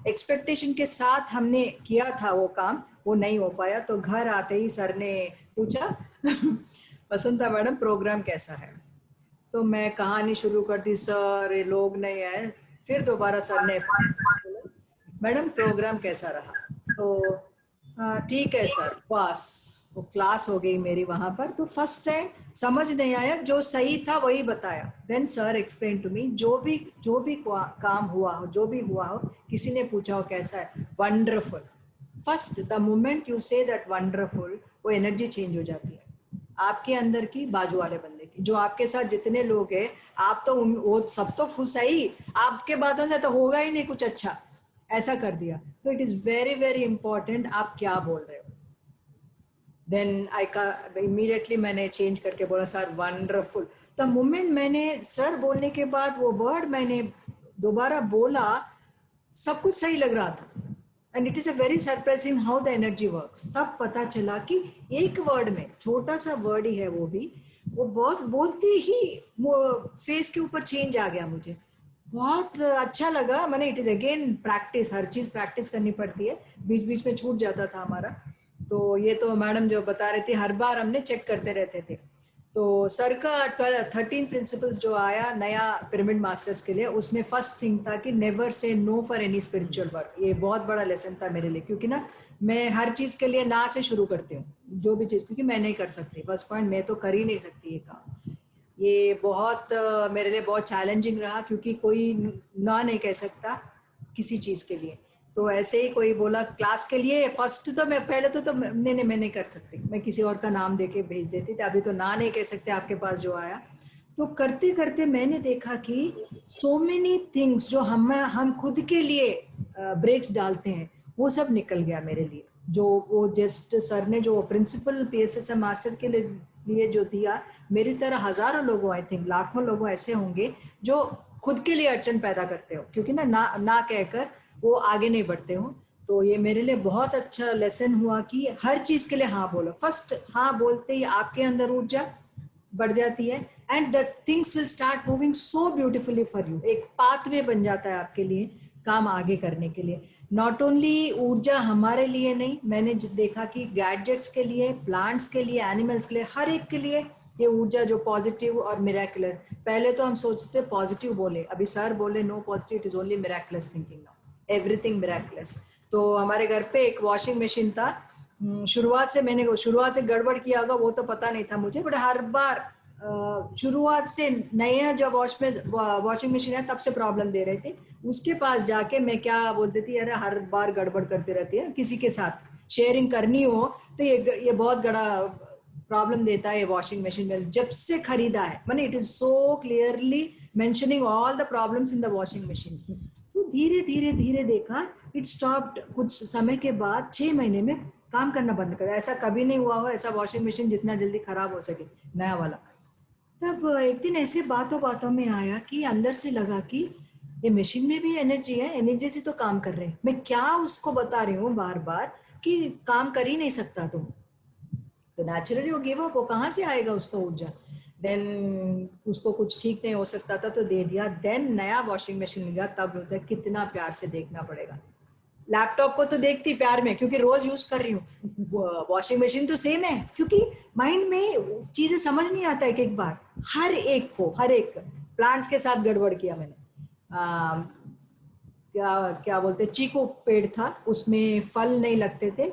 Speaker 10: एक्सपेक्टेशन के साथ हमने किया था वो काम, वो नहीं हो पाया। तो घर आते ही सर ने पूछा वसंता मैडम प्रोग्राम कैसा है। तो मैं कहानी शुरू कर दी, सर ये लोग नहीं आए। फिर दोबारा सर ने मैडम प्रोग्राम कैसा रहा। तो ठीक है सर, बस वो क्लास हो गई मेरी वहां पर। तो फर्स्ट टाइम समझ नहीं आया, जो सही था वही बताया। Then sir explain to me, जो भी काम हुआ हो, जो भी हुआ हो, किसी ने पूछा हो कैसा है, wonderful. First the moment you say that wonderful, वो एनर्जी चेंज हो जाती है आपके अंदर की, बाजू वाले बंदे की। जो आपके साथ जितने लोग हैं, आप तो वो सब तो खुश है ही, आपके बातों से तो होगा ही नहीं कुछ अच्छा, ऐसा कर दिया। तो it is very very important आप क्या बोल रहे हो। देन इमीडिएटली मैंने चेंज करके बोला सर वंडरफुल। द मोमेंट मैंने सर बोलने के बाद वो वर्ड मैंने दोबारा बोला, सब कुछ सही लग रहा था। And it is a very surprising how the energy works. तब पता चला कि एक वर्ड में, छोटा सा वर्ड ही है वो भी, वो बहुत बोलते ही वो फेस के ऊपर चेंज आ गया। मुझे बहुत अच्छा लगा। मैंने इट इज अगेन प्रैक्टिस, हर चीज प्रैक्टिस करनी पड़ती है, बीच बीच में छूट जाता था हमारा। तो ये तो मैडम जो बता रहे थे, हर बार हमने चेक करते रहते थे। तो सर का 13 प्रिंसिपल्स जो आया नया पिरामिड मास्टर्स के लिए, उसमें फर्स्ट थिंग था कि never say no for any spiritual work. ये बहुत बड़ा लेसन था मेरे लिए, क्योंकि ना मैं हर चीज के लिए ना से शुरू करती हूँ, जो भी चीज, क्योंकि मैं नहीं कर सकती। फर्स्ट पॉइंट, मैं तो कर ही नहीं सकती ये काम। ये बहुत मेरे लिए बहुत चैलेंजिंग रहा, क्योंकि कोई ना नहीं कह सकता किसी चीज के लिए। तो ऐसे ही कोई बोला क्लास के लिए, फर्स्ट तो मैं पहले तो मैं नहीं कर सकती, मैं किसी और का नाम देके भेज देती थी। अभी तो ना नहीं कह सकते आपके पास जो आया। तो करते करते मैंने देखा कि सो मेनी थिंग्स जो हम खुद के लिए ब्रेक्स डालते हैं, वो सब निकल गया मेरे लिए। जो वो जस्ट सर ने जो प्रिंसिपल PSSM मास्टर के लिए जो दिया, मेरी तरह हजारों लोगों, आई थिंक लाखों लोगों ऐसे होंगे जो खुद के लिए अड़चन पैदा करते हो, क्योंकि ना कहकर वो आगे नहीं बढ़ते हो। तो ये मेरे लिए बहुत अच्छा लेसन हुआ कि हर चीज के लिए हाँ बोलो। फर्स्ट हाँ बोलते ही आपके अंदर ऊर्जा बढ़ जाती है, and the things will start moving so beautifully for you. एक पाथवे बन जाता है आपके लिए काम आगे करने के लिए। नॉट ओनली ऊर्जा हमारे लिए नहीं, मैंने देखा कि गैजेट्स के लिए, प्लांट्स के लिए, एनिमल्स के लिए, हर एक के लिए ये ऊर्जा जो पॉजिटिव और मिराकुलस। पहले तो हम सोचते पॉजिटिव बोले, अभी सर बोले no positive, it is only miraculous thinking now, everything miraculous. तो हमारे घर पे एक वॉशिंग मशीन था। शुरुआत से गड़बड़ किया होगा वो तो पता नहीं था मुझे, बट हर बार शुरुआत से नया जब वॉशिंग मशीन है तब से प्रॉब्लम दे रहे थे। उसके पास जाके मैं क्या बोलती थी, अरे हर बार गड़बड़ करते रहती है, किसी के साथ शेयरिंग करनी हो तो ये बहुत बड़ा प्रॉब्लम देता है ये वॉशिंग मशीन में। जब से खरीदा है मैंने, it is so clearly mentioning all the problems in the washing machine. तो धीरे धीरे धीरे देखा इट स्टॉप्ड। कुछ समय के बाद 6 महीने में काम करना बंद कर। ऐसा कभी नहीं हुआ हो ऐसा वॉशिंग मशीन जितना जल्दी खराब हो सके नया वाला। तब एक दिन ऐसे बातों में आया कि अंदर से लगा कि ये मशीन में भी एनर्जी है, एनर्जी से तो काम कर रहे हैं। मैं क्या उसको बता रही हूँ बार बार कि काम कर ही नहीं सकता तुम, तो नेचुरली वो गिव अप, वो कहाँ से आएगा उसका ऊर्जा। देन उसको कुछ ठीक नहीं हो सकता था तो दे दिया। देन नया वॉशिंग मशीन लिया, तब होता है कितना प्यार से देखना पड़ेगा। लैपटॉप को तो देखती प्यार में क्योंकि रोज यूज कर रही हूँ, वॉशिंग मशीन तो सेम है क्योंकि माइंड में चीजें समझ नहीं आता है। एक बार हर एक प्लांट्स के साथ गड़बड़ किया मैंने। क्या बोलते, चीकू पेड़ था, उसमें फल नहीं लगते थे,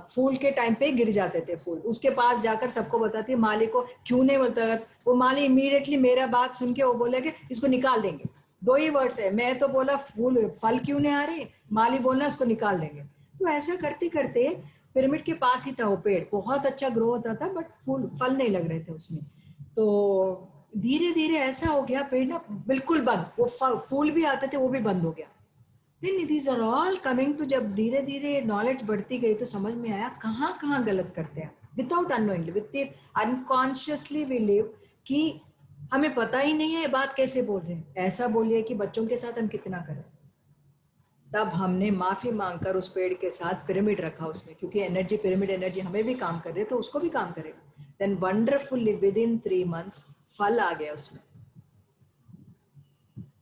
Speaker 10: फूल के टाइम पे गिर जाते थे फूल। उसके पास जाकर सबको बताती है, माली को क्यों नहीं बोलता, वो माली इमीडिएटली मेरा बात सुन के वो बोले कि इसको निकाल देंगे। 2 ही वर्ड्स है, मैं तो बोला फल क्यों नहीं आ रहे, माली बोलना उसको निकाल देंगे। तो ऐसा करते करते पिरामिड के पास ही था वो पेड़, बहुत अच्छा ग्रो होता था बट फल नहीं लग रहे थे उसमें। तो धीरे धीरे ऐसा हो गया पेड़ ना बिल्कुल बंद, वो फूल भी आते थे वो भी बंद हो गया। Then these are all coming to, जब धीरे धीरे नॉलेज बढ़ती गई तो समझ में आया कहाँ कहाँ गलत करते हैं, without unknowingly, with unconsciously we live, कि हमें पता ही नहीं है ये बात कैसे बोल रहे हैं, ऐसा बोलिए कि बच्चों के साथ हम कितना करें। तब हमने माफी मांगकर उस पेड़ के साथ पिरामिड रखा उसमें, क्योंकि एनर्जी, पिरामिड एनर्जी हमें भी काम कर रही है तो उसको भी काम करेगा। Then wonderfully within 3 months फल आ गया उसमें।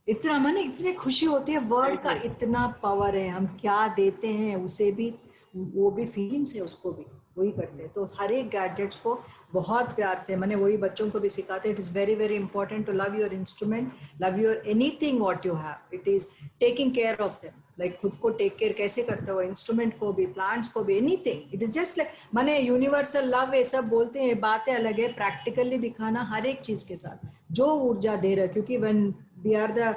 Speaker 10: इतना माने इतनी खुशी होती है, वर्ड का इतना पावर है, हम क्या देते हैं उसे भी, वो भी फीलिंग्स है, उसको भी वही करते हैं। तो हर एक गैजेट्स को बहुत प्यार से, मैंने वही बच्चों को भी सिखाते, it is very very important to love your instrument, love your anything what you have, it is taking care of them, like खुद को टेक केयर कैसे करते हो, इंस्ट्रूमेंट को भी, प्लांट्स को भी, anything, it is just like, माने यूनिवर्सल लव, ये सब बोलते हैं, बातें अलग है, प्रैक्टिकली दिखाना हर एक चीज के साथ जो ऊर्जा दे रहा है, क्योंकि when we are the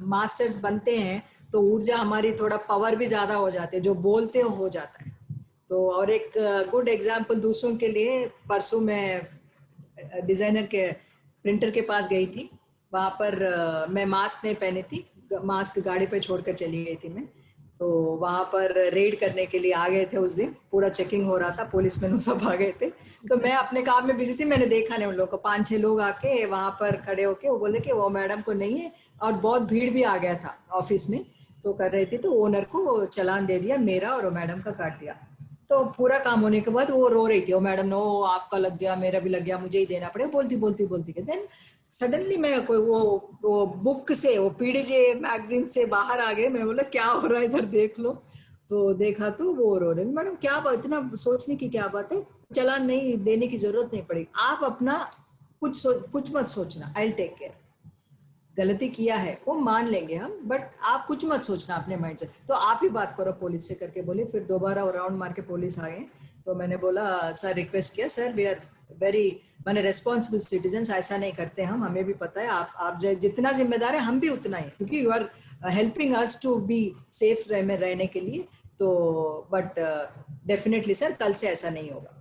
Speaker 10: masters बनते हैं तो ऊर्जा हमारी थोड़ा पावर भी ज्यादा हो जाती है, जो बोलते हो जाता है। तो और एक गुड एग्जांपल दूसरों के लिए, परसों मैं डिजाइनर के प्रिंटर के पास गई थी, वहां पर मैं मास्क नहीं पहनी थी, मास्क गाड़ी पे छोड़कर चली गई थी मैं, तो वहां पर रेड करने के लिए आ गए थे उस दिन, पूरा चेकिंग हो रहा था, पुलिस में सब आ गए थे, तो मैं अपने काम में बिजी थी, मैंने देखा नहीं उन लोगों को, 5-6 लोग आके वहां पर खड़े होके वो बोले कि वो मैडम को नहीं है, और बहुत भीड़ भी आ गया था ऑफिस में, तो कर रही थी, तो ओनर को चालान दे दिया मेरा और वो मैडम का काट दिया। तो पूरा काम होने के बाद वो रो रही थी, वो मैडम, नो आपका लग गया, मेरा भी लग गया, मुझे ही देना पड़ेगा, बोलती देन सडनली मैं कोई वो बुक से, वो पीडीजे मैगजीन से बाहर आ गए, मैं बोला क्या हो रहा है इधर देख लो, तो देखा तो वो रो रहे, मैडम क्या बात, इतना सोचने की क्या बात है, चालान नहीं देने की जरूरत नहीं पड़ेगी, आप अपना कुछ मत सोचना, आई विल टेक केयर, गलती किया है वो मान लेंगे हम, बट आप कुछ मत सोचना अपने माइंड से, तो आप ही बात करो पुलिस से करके बोले। फिर दोबारा राउंड मार के पुलिस आ गए, तो मैंने बोला सर, रिक्वेस्ट किया, सर वी आर वेरी, मैंने रेस्पॉन्सिबल सिटीजन, ऐसा नहीं करते हम, हमें भी पता है आप जितना जिम्मेदार है हम भी उतना ही, क्योंकि you are helping us to be safe रहने के लिए, तो बट डेफिनेटली सर कल से ऐसा नहीं होगा।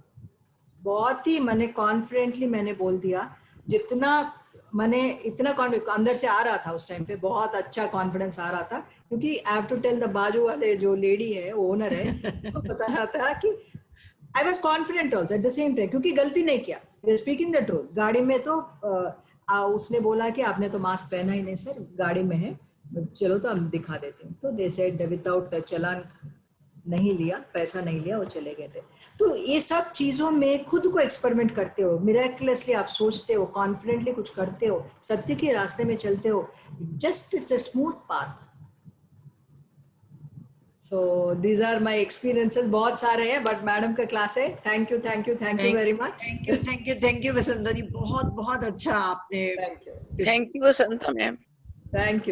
Speaker 10: बहुत ही मैंने कॉन्फिडेंटली मैंने बोल दिया, जितना मैंने इतना अंदर से आ रहा था उस टाइम पे, बहुत अच्छा कॉन्फिडेंस आ रहा था, क्योंकि I have to tell the बाजू वाले जो लेडी है, ओनर है, तो पता रहा था कि I was confident also at the same time, क्योंकि गलती नहीं किया, स्पीकिंग द ट्रूथ। गाड़ी में तो उसने बोला कि आपने तो मास्क पहना ही नहीं सर, गाड़ी में है, चलो तो हम दिखा देते हैं, तो दे सेड विदाउट चालान नहीं लिया, पैसा नहीं लिया, वो चले गए थे। तो ये सब चीजों में खुद को एक्सपेरिमेंट करते हो, मिरेकलसली आप सोचते हो, कॉन्फिडेंटली कुछ करते हो, सत्य के रास्ते में चलते हो, just it's a smooth path. So these are my experiences, बहुत सारे हैं, बट मैडम का क्लास है। Thank you very much.
Speaker 2: Thank you Vasanta ji, बहुत बहुत अच्छा आपने।
Speaker 12: Thank you Vasanta ma'am.
Speaker 10: Thank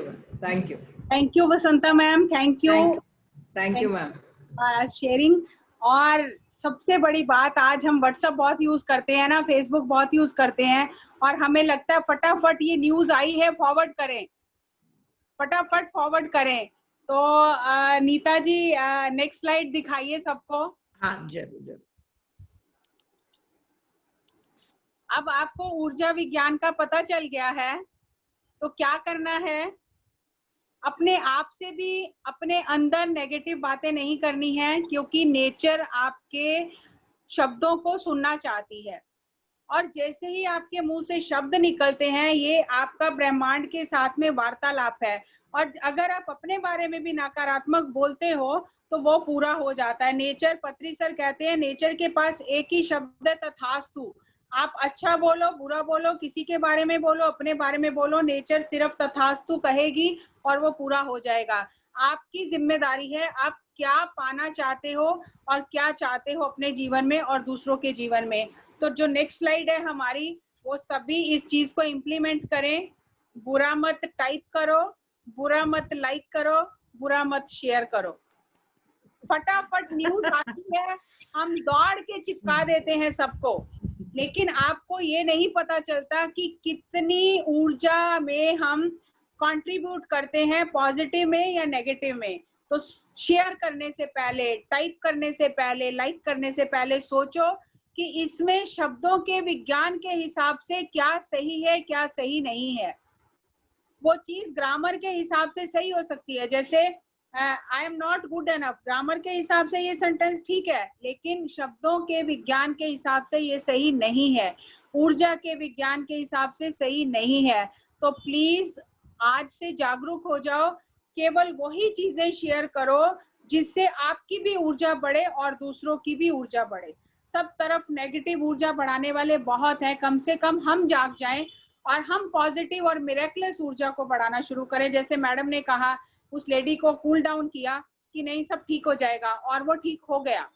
Speaker 10: you
Speaker 1: Vasanta ma'am, thank you
Speaker 10: ma'am
Speaker 1: sharing. और सबसे बड़ी बात, आज हम व्हाट्सएप बहुत यूज करते हैं ना, फेसबुक बहुत यूज करते हैं, और हमें लगता है फटाफट ये न्यूज आई है फॉरवर्ड करें, फटाफट फॉरवर्ड करें। तो नीता जी नेक्स्ट स्लाइड दिखाइए सबको।
Speaker 2: हाँ जरूर।
Speaker 1: अब आपको ऊर्जा विज्ञान का पता चल गया है, तो क्या करना है, अपने आप से भी अपने अंदर नेगेटिव बातें नहीं करनी है, क्योंकि नेचर आपके शब्दों को सुनना चाहती है, और जैसे ही आपके मुंह से शब्द निकलते हैं, ये आपका ब्रह्मांड के साथ में वार्तालाप है, और अगर आप अपने बारे में भी नकारात्मक बोलते हो तो वो पूरा हो जाता है। नेचर, पत्री सर कहते हैं, नेचर के पास एक ही शब्द है, तथास्तु। आप अच्छा बोलो, बुरा बोलो, किसी के बारे में बोलो, अपने बारे में बोलो, नेचर सिर्फ तथास्तु कहेगी और वो पूरा हो जाएगा। आपकी जिम्मेदारी है आप क्या पाना चाहते हो और क्या चाहते हो अपने जीवन में और दूसरों के जीवन में। तो जो नेक्स्ट स्लाइड है हमारी, वो सभी इस चीज को इम्प्लीमेंट करें। बुरा मत टाइप करो, बुरा मत लाइक करो, बुरा मत शेयर करो। फटाफट न्यूज आती है, हम दौड़ के चिपका देते हैं सबको, लेकिन आपको ये नहीं पता चलता कि कितनी ऊर्जा में हम कंट्रीब्यूट करते हैं, पॉजिटिव में या नेगेटिव में। तो शेयर करने से पहले, टाइप करने से पहले, लाइक करने से पहले सोचो कि इसमें शब्दों के विज्ञान के हिसाब से क्या सही है, क्या सही नहीं है। वो चीज ग्रामर के हिसाब से सही हो सकती है, जैसे I am not good enough, grammar के हिसाब से ये सेंटेंस ठीक है, लेकिन शब्दों के विज्ञान के हिसाब से ये सही नहीं है, ऊर्जा के विज्ञान के हिसाब से सही नहीं है। तो प्लीज आज से जागरूक हो जाओ, केवल वही चीजें शेयर करो जिससे आपकी भी ऊर्जा बढ़े और दूसरों की भी ऊर्जा बढ़े। सब तरफ नेगेटिव ऊर्जा बढ़ाने वाले बहुत हैं, कम से कम हम जाग जाएं और हम पॉजिटिव और मिरेकलस ऊर्जा को बढ़ाना शुरू करें। जैसे मैडम ने कहा, उस लेडी को कूल डाउन किया कि नहीं सब ठीक हो जाएगा, और वो ठीक हो गया।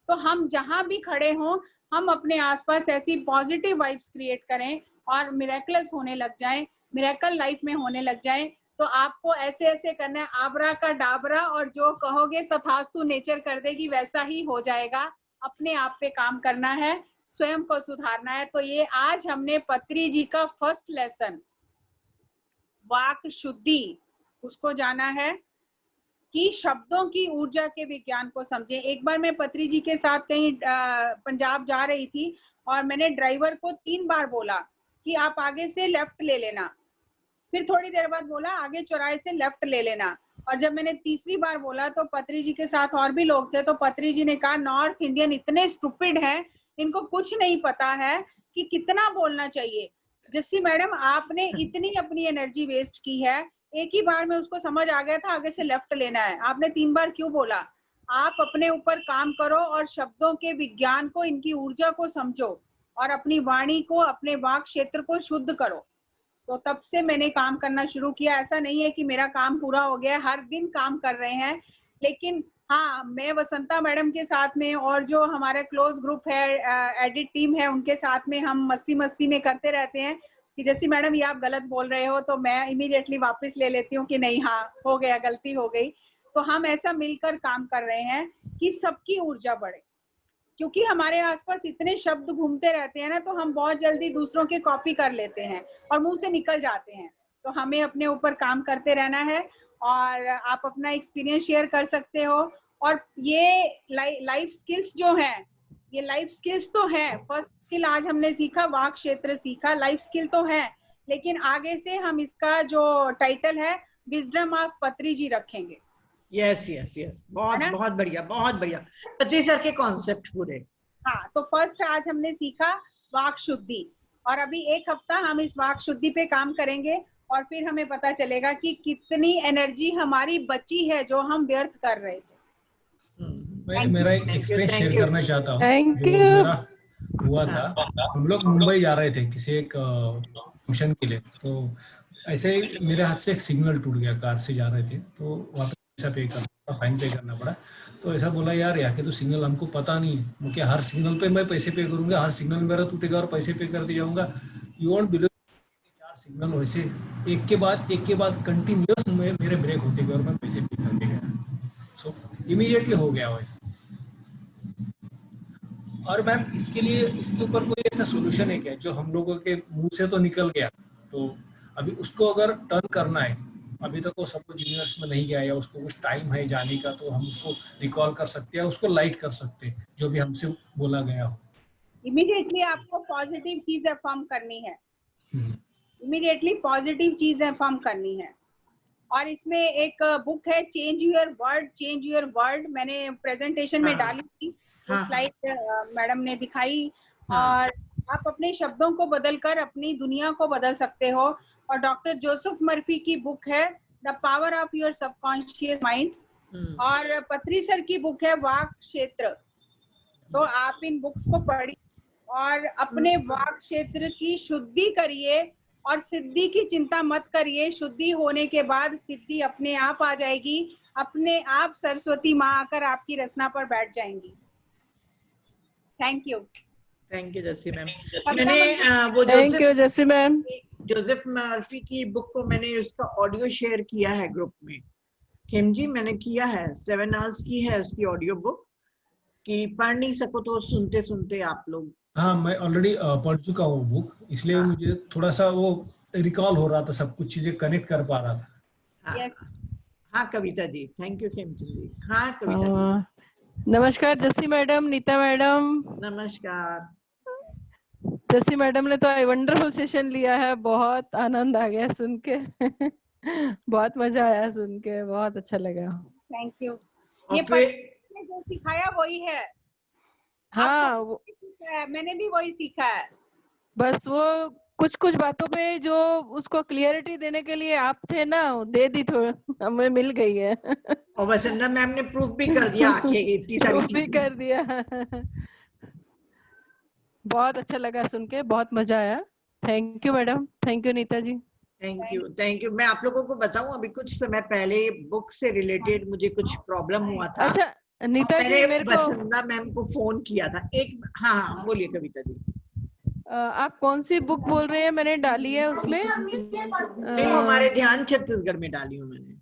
Speaker 1: तो हम जहां भी खड़े हों, हम अपने आसपास ऐसी पॉजिटिव वाइब्स क्रिएट करें और मिरेकलस होने लग जाएं, मिरेकल लाइफ में होने लग जाएं। तो आपको ऐसे ऐसे करना है, आबरा का डाबरा, और जो कहोगे तथास्तु नेचर कर देगी, वैसा ही हो जाएगा। अपने आप पे काम करना है, स्वयं को सुधारना है। तो ये आज हमने पत्री जी का फर्स्ट लेसन वाक शुद्धि, उसको जाना है कि शब्दों की ऊर्जा के विज्ञान को समझे। एक बार मैं पत्री जी के साथ कहीं पंजाब जा रही थी और मैंने ड्राइवर को 3 बार बोला कि आप आगे से लेफ्ट ले लेना, फिर थोड़ी देर बाद बोला आगे चौराहे से लेफ्ट ले लेना, और जब मैंने तीसरी बार बोला तो पत्री जी के साथ और भी लोग थे, तो पत्री जी ने कहा नॉर्थ इंडियन इतने स्टूपिड हैं, इनको कुछ नहीं पता है कि कितना बोलना चाहिए। जस्सी मैडम, आपने इतनी अपनी एनर्जी वेस्ट की है, एक ही बार में उसको समझ आ गया था आगे से लेफ्ट लेना है, आपने 3 बार क्यों बोला? आप अपने ऊपर काम करो और शब्दों के विज्ञान को, इनकी ऊर्जा को समझो और अपनी वाणी को, अपने वाक क्षेत्र को शुद्ध करो। तो तब से मैंने काम करना शुरू किया। ऐसा नहीं है कि मेरा काम पूरा हो गया, हर दिन काम कर रहे हैं, लेकिन हाँ, मैं वसंता मैडम के साथ में और जो हमारे क्लोज ग्रुप है, एडिट टीम है, उनके साथ में हम मस्ती मस्ती में करते रहते हैं कि जैसी मैडम ये आप गलत बोल रहे हो, तो मैं इमीडिएटली वापस ले लेती हूँ कि नहीं, हाँ हो गया, गलती हो गई। तो हम ऐसा मिलकर काम कर रहे हैं कि सबकी ऊर्जा बढ़े, क्योंकि हमारे आसपास इतने शब्द घूमते रहते हैं ना, तो हम बहुत जल्दी दूसरों के कॉपी कर लेते हैं और मुंह से निकल जाते हैं। तो हमें अपने ऊपर काम करते रहना है, और आप अपना एक्सपीरियंस शेयर कर सकते हो। और ये लाइफ स्किल्स जो हैं, ये लाइफ स्किल्स तो है, फर्स्ट स्किल आज हमने सीखा, वाक क्षेत्र सीखा, लाइफ स्किल तो है, लेकिन आगे से हम इसका जो टाइटल है विजडम ऑफ पत्री जी रखेंगे।
Speaker 2: यस यस यस, बहुत बहुत बढ़िया, बहुत बढ़िया। पत्री सर के कॉन्सेप्ट पूरे।
Speaker 1: हाँ, तो फर्स्ट आज हमने सीखा वाक शुद्धि, और अभी 1 हफ्ता हम इस वाक शुद्धि पे काम करेंगे, और फिर हमें पता चलेगा कि कितनी एनर्जी हमारी बची है जो हम व्यर्थ कर रहे थे।
Speaker 3: मैं मेरा एक एक्सपीरियंस शेयर करना चाहता हूँ।
Speaker 6: Thank
Speaker 3: जो
Speaker 6: you.
Speaker 3: मेरा हुआ था, हम लोग मुंबई जा रहे थे किसी एक फंक्शन के लिए, तो ऐसे ही मेरे हाथ से एक सिग्नल टूट गया, कार से जा रहे थे, तो वहाँ पे पैसा पे करना, फाइन पे करना पड़ा। तो ऐसा बोला, यार याके तो सिग्नल हमको पता नहीं है, वो क्या हर सिग्नल पे मैं पैसे पे करूंगा, हर सिग्नल मेरा टूटेगा और पैसे पे करते जाऊंगा। यू वॉन्ट बिलीव, 4 सिग्नल वैसे एक के बाद कंटिन्यूस मेरे ब्रेक होते गए और मैं पैसे पे करते गया। सो इमीडिएटली हो गया वैसे। और मैम इसके ऊपर कोई ऐसा सोल्यूशन है क्या जो हम लोगों के मुंह से तो निकल गया, तो अभी उसको अगर टर्न करना है, अभी तक वो सब कुछ यूनिवर्स में नहीं गया या उसको कुछ टाइम है जाने का, तो हम उसको रिकॉल कर सकते हैं, उसको लाइट कर सकते हैं जो भी हमसे बोला गया हो।
Speaker 1: इमीडिएटली आपको पॉजिटिव चीजें फॉर्म करनी है, इमीडिएटली पॉजिटिव चीजें फॉर्म करनी है। और इसमें एक बुक है, चेंज यूर वर्ल्ड, मैंने प्रेजेंटेशन में डाली थी, स्लाइड मैडम ने दिखाई। और आप अपने शब्दों को बदलकर अपनी दुनिया को बदल सकते हो। और डॉक्टर जोसेफ मर्फी की बुक है the power of your subconscious mind, और पत्री सर की बुक है वाक क्षेत्र। तो आप इन बुक्स को पढ़िए और अपने वाक क्षेत्र की शुद्धि करिए, और सिद्धि की चिंता मत करिए। शुद्धि होने के बाद सिद्धि अपने आप आ जाएगी, अपने आप सरस्वती माँ आकर आपकी रचना पर बैठ जाएंगी। Thank you
Speaker 2: Jassi ma'am. मैंने वो
Speaker 6: जस्सी मैम,
Speaker 2: जोसेफ मर्फी की बुक को मैंने उसका ऑडियो शेयर किया है ग्रुप में। खेम जी, मैंने किया है, 7 आवर्स की है उसकी ऑडियो बुक, कि पढ़ नहीं सको तो सुनते सुनते आप लोग।
Speaker 3: हाँ, मैं ऑलरेडी पढ़ चुका हूँ बुक, इसलिए मुझे थोड़ा सा वो रिकॉल हो रहा था, सब कुछ चीजें कनेक्ट कर पा रहा था।
Speaker 2: हाँ कविता जी, थैंक यू खेम जी। हाँ कविता जी।
Speaker 6: नमस्कार जस्सी मैडम, नीता मैडम।
Speaker 2: नमस्कार।
Speaker 6: जस्सी मैडम ने तो वंडरफुल सेशन लिया है, बहुत आनंद आ गया सुन के।
Speaker 13: बहुत मजा आया सुन के, बहुत अच्छा लगा।
Speaker 1: Thank you.
Speaker 2: और
Speaker 1: ये
Speaker 2: फिर
Speaker 1: ने जो सिखाया वही है।
Speaker 13: हाँ
Speaker 1: आपको सीखा है, मैंने भी वही सीखा है।
Speaker 13: बस वो कुछ कुछ बातों पे जो उसको क्लियरिटी देने के लिए आप थे ना, दे दी, थोड़ा हमें मिल गई है।
Speaker 2: और वसंता मैम ने प्रूफ भी कर दिया आके इतनी सारी
Speaker 13: प्रूफ भी
Speaker 2: चीजें।
Speaker 13: कर दिया। बहुत अच्छा लगा सुन के, बहुत मजा आया। Thank you madam, thank you Neeta ji.
Speaker 2: Thank you, thank you. मैं आप लोगों को बताऊं, अभी कुछ समय पहले बुक से रिलेटेड मुझे कुछ प्रॉब्लम हुआ था।
Speaker 13: अच्छा नीता जी,
Speaker 2: मैंने
Speaker 13: मेरे को
Speaker 2: वसंता मैम को फोन किया था एक। हाँ बोलिए कविता जी।
Speaker 13: आप कौन सी बुक बोल रहे हैं? मैंने डाली है उसमें
Speaker 2: नहीं, हमारे ध्यान छत्तीसगढ़ में डाली हूँ मैंने।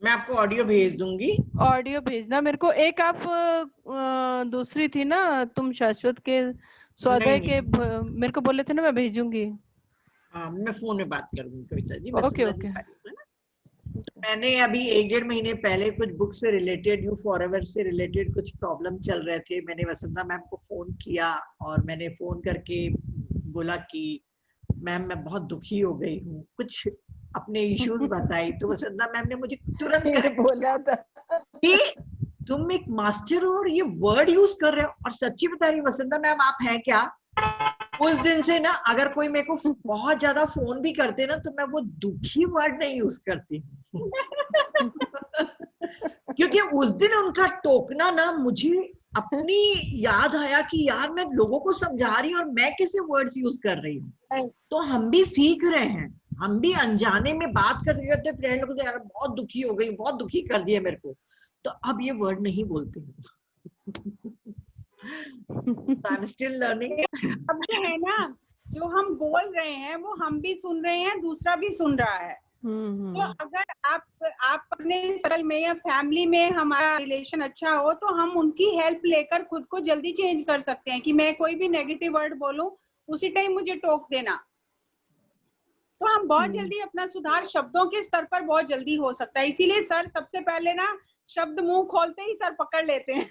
Speaker 2: मैं आपको ऑडियो भेज दूंगी।
Speaker 13: ऑडियो भेजना मेरे को। एक आप दूसरी थी ना, तुम शाश्वत के स्वाध्याय के, मेरे को बोले थे ना, मैं भेजूंगी।
Speaker 2: हाँ, मैं फोन में बात करूंगी कविता जी।
Speaker 13: Okay okay.
Speaker 2: मैंने अभी 1-1.5 महीने पहले कुछ बुक से रिलेटेड, यू फॉरएवर से रिलेटेड कुछ प्रॉब्लम चल रहे थे। मैंने वसंता मैम को फोन किया और मैंने फोन करके बोला कि मैम मैं बहुत दुखी हो गई हूँ, कुछ अपने इश्यूज बताई। तो वसंता मैम ने मुझे तुरंत
Speaker 13: बोला था
Speaker 2: कि तुम एक मास्टर हो और ये वर्ड यूज कर रहे हो। और सच्ची बता रही वसंता मैम, आप हैं क्या, उस दिन से ना अगर कोई मेरे को बहुत ज्यादा फोन भी करते ना, तो मैं वो दुखी वर्ड नहीं यूज करती क्योंकि उस दिन उनका टोकना ना मुझे अपनी याद आया कि यार मैं लोगों को समझा रही हूँ और मैं कैसे वर्ड्स यूज कर रही हूँ। तो हम भी सीख रहे हैं, हम भी अनजाने में बात करते करते फ्रेंड को, यार बहुत दुखी हो गई, बहुत दुखी कर दिया मेरे को, तो अब ये वर्ड नहीं बोलते आई एम स्टिल लर्निंग।
Speaker 1: अब जो है ना, जो हम बोल रहे हैं वो हम भी सुन रहे हैं, दूसरा भी सुन रहा है। तो अगर आप अपने सर्कल में या फैमिली में हमारा रिलेशन अच्छा हो, तो हम उनकी हेल्प लेकर खुद को जल्दी चेंज कर सकते हैं। कि मैं कोई भी नेगेटिव वर्ड बोलूं, उसी टाइम मुझे टोक देना, तो हम बहुत जल्दी अपना सुधार शब्दों के स्तर पर बहुत जल्दी हो सकता है। इसीलिए सर सबसे पहले ना शब्द मुंह खोलते ही सर पकड़ लेते हैं।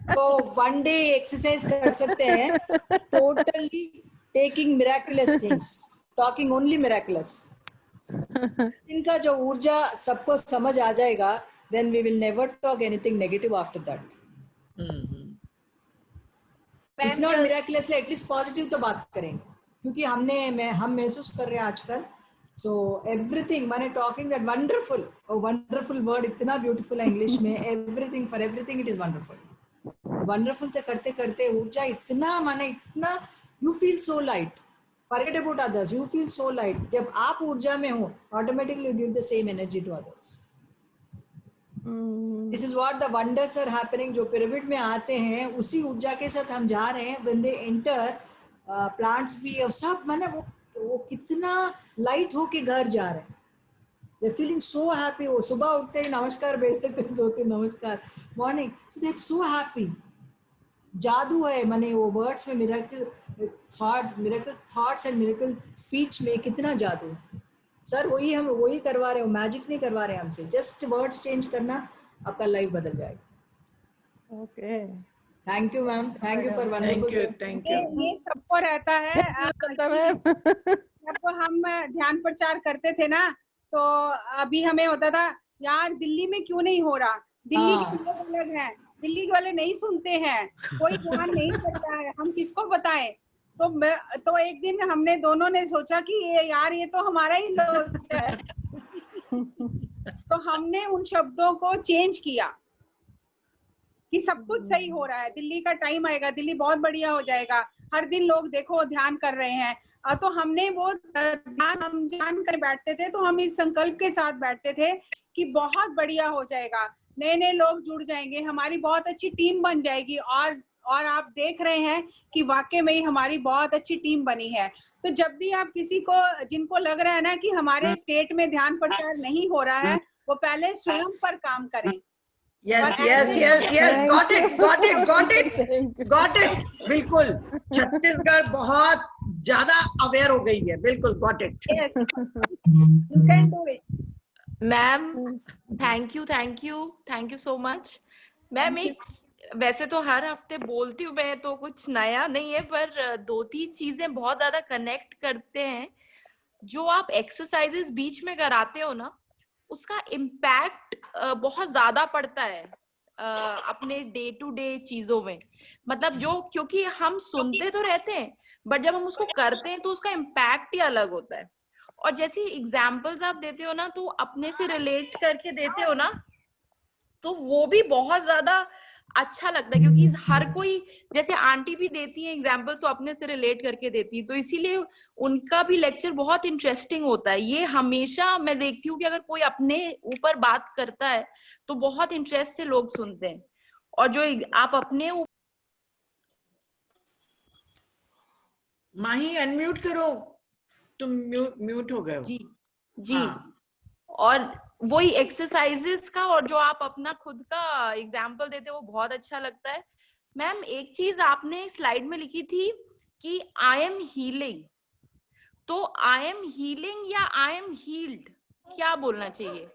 Speaker 10: तो वन डे एक्सरसाइज कर सकते हैं, totally taking miraculous things, talking only miraculous. इनका जो ऊर्जा सबको समझ आ जाएगा, then we will never talk anything negative after that. If not miraculously, at least positive तो बात करेंगे, क्योंकि हम महसूस कर रहे हैं आजकल। So everything, माने talking that wonderful, a wonderful word इतना beautiful है इंग्लिश में, everything for everything it is wonderful. Wonderful से करते करते ऊर्जा इतना, माने इतना, you feel so light. Forget about others. You feel so light. जब आप ऊर्जा में हो, automatically you give the same energy to others. This is what the wonders are happening. जो पिरामिड में आते हैं, उसी ऊर्जा के साथ हम जा रहे हैं. When they enter, plants भी और सब, माने वो कितना लाइट हो के घर जा रहे हैं. They're feeling so happy. वो सुबह उठते ही नमस्कार भेजते थे, 2-3 नमस्कार morning. So they're so happy. जादू है, माने वो वर्ड्स में miracle thoughts and miracle speech में कितना जादू है सर। हम वही करवा रहे हो, मैजिक नहीं करवा रहे हमसे, जस्ट वर्ड्स चेंज करना, आपका लाइफ बदल जाएगा।
Speaker 13: Okay,
Speaker 10: thank you ma'am, thank you for wonderful.
Speaker 2: Thank you.
Speaker 1: ये सबको रहता है। जब हम ध्यान प्रचार करते थे ना, तो अभी हमें होता था यार दिल्ली में क्यों नहीं हो रहा, दिल्ली के लोग अलग हैं, दिल्ली वाले नहीं सुनते हैं, कोई ध्यान नहीं करता है, हम किसको बताएं। तो एक दिन हमने दोनों ने सोचा कि ये तो हमारा ही लोग है। तो हमने उन शब्दों को चेंज किया कि सब कुछ सही हो रहा है, दिल्ली का टाइम आएगा, दिल्ली बहुत बढ़िया हो जाएगा, हर दिन लोग देखो ध्यान कर रहे हैं। तो हमने वो ध्यान हम जान कर बैठते थे, तो हम इस संकल्प के साथ बैठते थे कि बहुत बढ़िया हो जाएगा, नए नए लोग जुड़ जाएंगे, हमारी बहुत अच्छी टीम बन जाएगी। और आप देख रहे हैं कि वाकई में ही हमारी बहुत अच्छी टीम बनी है। तो जब भी आप किसी को, जिनको लग रहा है ना कि हमारे स्टेट में ध्यान प्रचार नहीं हो रहा है, वो पहले स्वयं पर काम करें।
Speaker 2: Yes, got it. बिल्कुल, छत्तीसगढ़ बहुत ज्यादा अवेयर हो गई है, बिल्कुल, got it.
Speaker 1: You can do it.
Speaker 4: Ma'am thank you so much. Ma'am वैसे तो हर हफ्ते बोलती हूँ मैं, तो कुछ नया नहीं है, पर 2-3 चीजें बहुत ज्यादा कनेक्ट करते हैं। जो आप एक्सरसाइजेस बीच में कराते हो ना, उसका इम्पैक्ट बहुत ज्यादा पड़ता है अपने डे टू डे चीजों में। मतलब जो, क्योंकि हम सुनते तो रहते हैं बट जब हम उसको करते हैं तो उसका इम्पैक्ट ही अलग होता है। और जैसे एग्जाम्पल्स आप देते हो ना, तो अपने से रिलेट करके देते हो ना, तो वो भी बहुत ज्यादा अच्छा लगता है, क्योंकि हर कोई, जैसे आंटी भी देती है एग्जाम्पल्स तो अपने से रिलेट करके देती है, तो इसीलिए उनका भी लेक्चर बहुत इंटरेस्टिंग होता है। ये हमेशा मैं देखती हूँ कि अगर कोई अपने ऊपर बात करता है तो बहुत इंटरेस्ट से लोग सुनते हैं, और जो आप अपने
Speaker 2: माही अनम्यूट करो, तुम म्यूट हो गए हो।
Speaker 4: जी जी।
Speaker 2: हाँ।
Speaker 4: और वही एक्सरसाइजेस का और जो आप अपना खुद का एग्जाम्पल देते हो वो बहुत अच्छा लगता है। मैम एक चीज आपने स्लाइड में लिखी थी कि आई एम हीलिंग, तो आई एम हीलिंग या आई एम हील्ड, क्या बोलना चाहिए?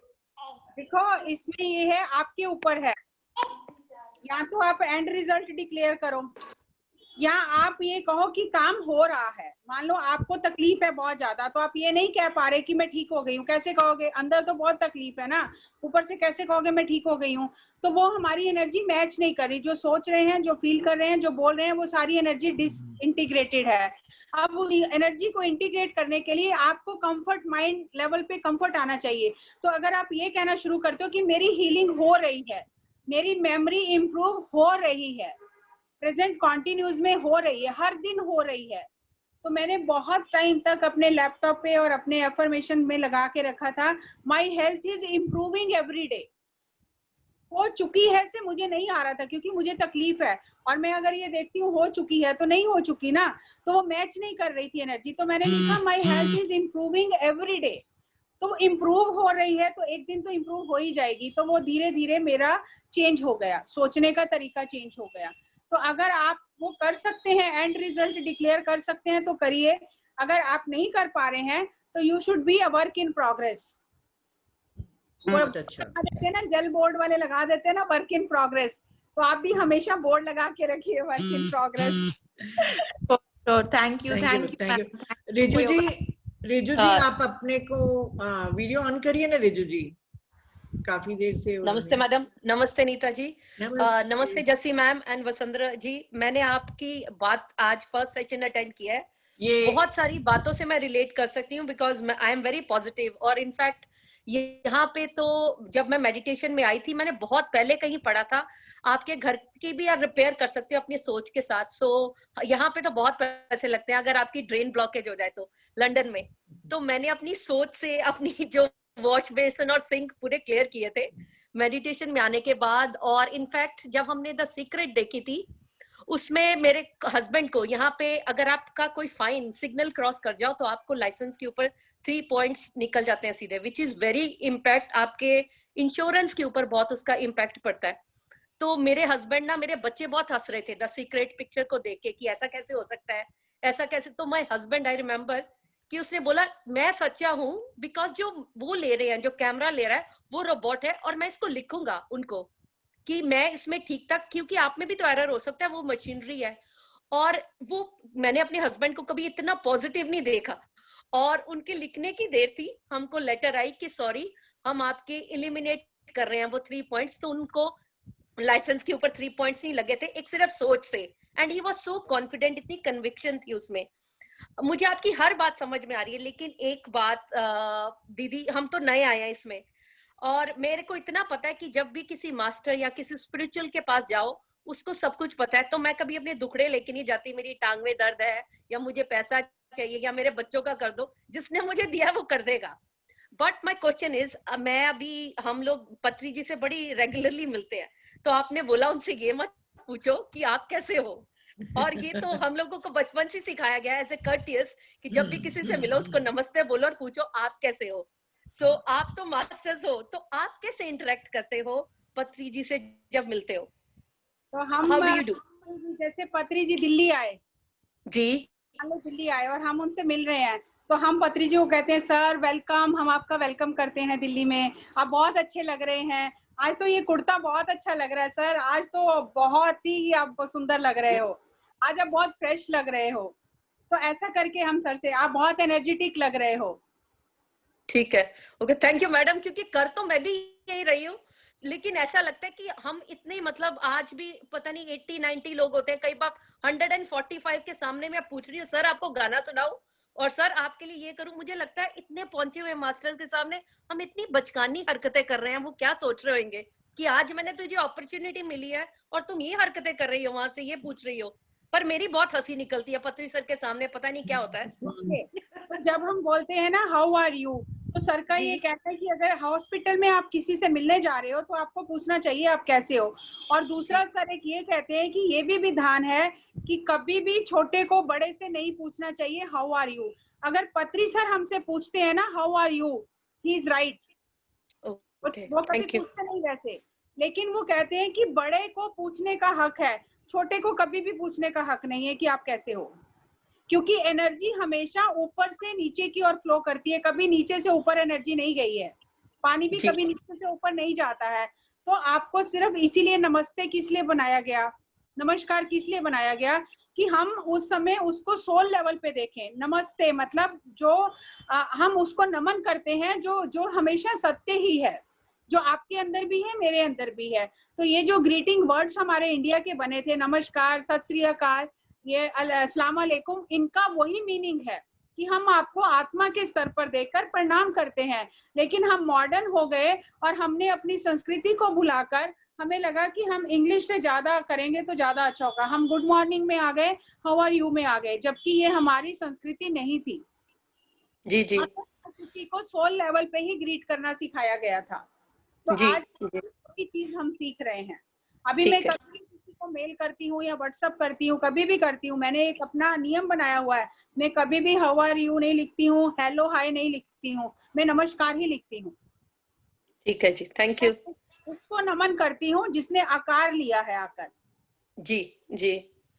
Speaker 1: देखो इसमें ये है, आपके ऊपर है, या तो आप एंड रिजल्ट डिक्लेयर करो, या आप ये कहो कि काम हो रहा है। मान लो आपको तकलीफ है बहुत ज्यादा, तो आप ये नहीं कह पा रहे कि मैं ठीक हो गई हूँ। कैसे कहोगे? अंदर तो बहुत तकलीफ है ना, ऊपर से कैसे कहोगे मैं ठीक हो गई हूँ? तो वो हमारी एनर्जी मैच नहीं कर रही। जो सोच रहे हैं, जो फील कर रहे हैं, जो बोल रहे हैं, वो सारी एनर्जी डिसइंटीग्रेटेड है। अब उस एनर्जी को इंटीग्रेट करने के लिए आपको कंफर्ट, माइंड लेवल पे कंफर्ट आना चाहिए। तो अगर आप ये कहना शुरू करते हो कि मेरी हीलिंग हो रही है, मेरी मेमोरी इंप्रूव हो रही है, प्रेजेंट कॉन्टिन्यूज में हो रही है, हर दिन हो रही है। तो मैंने बहुत टाइम तक अपने लैपटॉप पे और अपने एफर्मेशन में लगा के रखा था, my health is improving every day. हो चुकी है से मुझे नहीं आ रहा था, क्योंकि मुझे तकलीफ है, और मैं अगर ये देखती हूँ हो चुकी है तो नहीं हो चुकी ना, तो वो मैच नहीं कर रही थी एनर्जी। तो मैंने लिखा my health is improving every day. तो इम्प्रूव हो रही है तो एक दिन तो इम्प्रूव हो ही जाएगी। तो वो धीरे धीरे मेरा चेंज हो गया, सोचने का तरीका चेंज हो गया। तो अगर आप वो कर सकते हैं, एंड रिजल्ट डिक्लेयर कर सकते हैं तो करिए। अगर आप नहीं कर पा रहे हैं तो you should be a work in progress.
Speaker 2: बहुत अच्छा।
Speaker 1: देते हैं ना, जल बोर्ड वाले लगा देते हैं ना वर्क इन प्रोग्रेस, तो आप भी हमेशा बोर्ड लगा के रखिए work in progress.
Speaker 4: Thank you
Speaker 2: Riju ji, Riju ji आप अपने को वीडियो ऑन करिए ना रिजू जी, काफी देर से।
Speaker 14: नमस्ते मैडम। नमस्ते नीता जी। नमस्ते जसी मैम एंड वसुंधरा जी। मैंने आपकी बात आज फर्स्ट सेशन अटेंड किया है। बहुत सारी बातों से मैं रिलेट कर सकती हूँ because I am very positive. और इनफैक्ट यहाँ पे तो जब मैं मेडिटेशन में आई थी, मैंने बहुत पहले कहीं पढ़ा था आपके घर की भी आप रिपेयर कर सकते हो अपनी सोच के साथ। सो यहाँ पे तो बहुत पैसे लगते हैं अगर आपकी ड्रेन ब्लॉकेज हो जाए तो, लंदन में। तो मैंने अपनी सोच से अपनी जो वॉश बेसिन और सिंक पूरे क्लियर किए थे मेडिटेशन में आने के बाद। और इनफैक्ट जब हमने द सीक्रेट देखी थी उसमें मेरे हस्बैंड को, यहाँ पे अगर आपका कोई फाइन सिग्नल क्रॉस कर जाओ तो आपको लाइसेंस के ऊपर 3 पॉइंट्स निकल जाते हैं सीधे, विच इज वेरी इम्पैक्ट, आपके इंश्योरेंस के ऊपर बहुत उसका इम्पैक्ट पड़ता है। तो मेरे हस्बैंड ना, मेरे बच्चे बहुत हंस रहे थे द सीक्रेट पिक्चर को देख के कि ऐसा कैसे हो सकता है, ऐसा कैसे। तो माय हस्बैंड, आई रिमेम्बर कि उसने बोला मैं सच्चा हूँ बिकॉज जो वो ले रहे हैं, जो कैमरा ले रहा है वो रोबोट है, और मैं इसको लिखूंगा उनको कि मैं इसमें ठीक ठाक, क्योंकि आप में भी तो एरर हो सकता है, वो मशीनरी है। और वो मैंने अपने हस्बैंड को कभी इतना पॉजिटिव नहीं देखा। और उनके लिखने की देर थी, हमको लेटर आई कि सॉरी हम आपके एलिमिनेट कर रहे हैं वो 3 पॉइंट्स। तो उनको लाइसेंस के ऊपर 3 पॉइंट्स नहीं लगे थे, एक सिर्फ सोच से। And he was so confident, इतनी कन्विक्शन थी उसमें। मुझे आपकी हर बात समझ में आ रही है, लेकिन एक बात दीदी, हम तो नए आए हैं इसमें, और मेरे को इतना पता है कि जब भी किसी मास्टर या किसी स्पिरिचुअल के पास जाओ उसको सब कुछ पता है। तो मैं कभी अपने दुखड़े लेके नहीं जाती, मेरी टांग में दर्द है या मुझे पैसा चाहिए या मेरे बच्चों का कर दो, जिसने मुझे दिया वो कर देगा। बट माई क्वेश्चन इज, मैं अभी, हम लोग पत्री जी से बड़ी रेगुलरली मिलते हैं, तो आपने बोला उनसे ये मत पूछो कि आप कैसे हो। और ये तो हम लोगों को बचपन से सिखाया गया है एज ए कर्टियस कि जब भी किसी से मिलो उसको नमस्ते बोलो और पूछो आप कैसे हो। सो आप तो मास्टर्स हो, तो आप कैसे इंटरेक्ट करते हो पत्री जी से जब मिलते हो?
Speaker 1: तो हम,
Speaker 14: हाउ डू यू डू?
Speaker 1: जैसे पत्री जी दिल्ली आए
Speaker 14: जी,
Speaker 1: दिल्ली आए और हम उनसे मिल रहे हैं, तो हम पत्री जी को कहते हैं सर वेलकम, हम आपका वेलकम करते हैं दिल्ली में, आप बहुत अच्छे लग रहे हैं, आज तो ये कुर्ता बहुत अच्छा लग रहा है सर, आज तो बहुत ही आप सुंदर लग रहे हो, आज आप बहुत फ्रेश लग रहे हो। तो ऐसा करके हम सर से, आप बहुत एनर्जेटिक लग रहे हो।
Speaker 14: ठीक है, ओके, थैंक यू मैडम, क्योंकि कर तो मैं भी यही रही हूँ, लेकिन ऐसा लगता है कि हम इतने मतलब आज भी पता नहीं 80-90 लोग होते हैं, कई बार 145 के सामने मैं पूछ रही हूँ सर आपको गाना सुनाऊं और सर आपके लिए ये करूं, मुझे लगता है इतने पहुंचे हुए मास्टर्स के सामने हम इतनी बचकानी हरकतें कर रहे हैं, वो क्या सोच रहे होंगे कि आज मैंने तुझे अपॉर्चुनिटी मिली है और तुम ये हरकतें कर रही हो, वहां से ये पूछ रही हो। पर मेरी बहुत हंसी निकलती है पत्री सर के सामने, पता नहीं क्या होता है।
Speaker 1: तो जब हम बोलते हैं ना हाउ आर यू, तो सर का ये कहना है कि अगर हॉस्पिटल में आप किसी से मिलने जा रहे हो तो आपको पूछना चाहिए आप कैसे हो। और दूसरा सर एक ये कहते हैं कि ये भी विधान है कि कभी भी छोटे को बड़े से नहीं पूछना चाहिए हाउ आर यू। अगर पत्री सर हमसे पूछते हैं ना how are you, he is right, वो कभी पूछते नहीं वैसे, लेकिन वो कहते हैं कि बड़े को पूछने का हक है, छोटे को कभी भी पूछने का हक नहीं है कि आप कैसे हो, क्योंकि एनर्जी हमेशा ऊपर से नीचे की ओर फ्लो करती है, कभी नीचे से ऊपर एनर्जी नहीं गई है, पानी भी कभी नीचे से ऊपर नहीं जाता है। तो आपको सिर्फ इसीलिए नमस्ते किस लिए बनाया गया, नमस्कार किस लिए बनाया गया कि हम उस समय उसको सोल लेवल पे देखें। नमस्ते मतलब जो हम उसको नमन करते हैं जो हमेशा सत्य ही है, जो आपके अंदर भी है मेरे अंदर भी है। तो ये जो ग्रीटिंग वर्ड्स हमारे इंडिया के बने थे, नमस्कार, सत श्री अकाल, ये अस्सलाम वालेकुम, इनका वही मीनिंग है कि हम आपको आत्मा के स्तर पर देखकर प्रणाम करते हैं। लेकिन हम मॉडर्न हो गए और हमने अपनी संस्कृति को भुलाकर हमें लगा कि हम इंग्लिश से ज्यादा करेंगे तो ज्यादा अच्छा होगा, हम गुड मॉर्निंग में आ गए, हाउ आर यू में आ गए, जबकि ये हमारी संस्कृति नहीं थी।
Speaker 14: जी जी,
Speaker 1: किसी को सोल लेवल पे ही ग्रीट करना सिखाया गया था। तो
Speaker 14: जी,
Speaker 1: आज की चीज हम सीख रहे हैं। अभी मैं कभी किसी को मेल करती हूँ या व्हाट्सअप करती हूँ, कभी भी करती हूँ, मैंने एक अपना नियम बनाया हुआ है, मैं कभी भी हाउ आर यू नहीं लिखती हूँ, हेलो हाय नहीं लिखती हूँ, मैं नमस्कार ही लिखती हूँ।
Speaker 14: ठीक है जी, थैंक यू।
Speaker 1: उसको नमन करती हूँ जिसने आकार लिया है आकर।
Speaker 14: जी जी,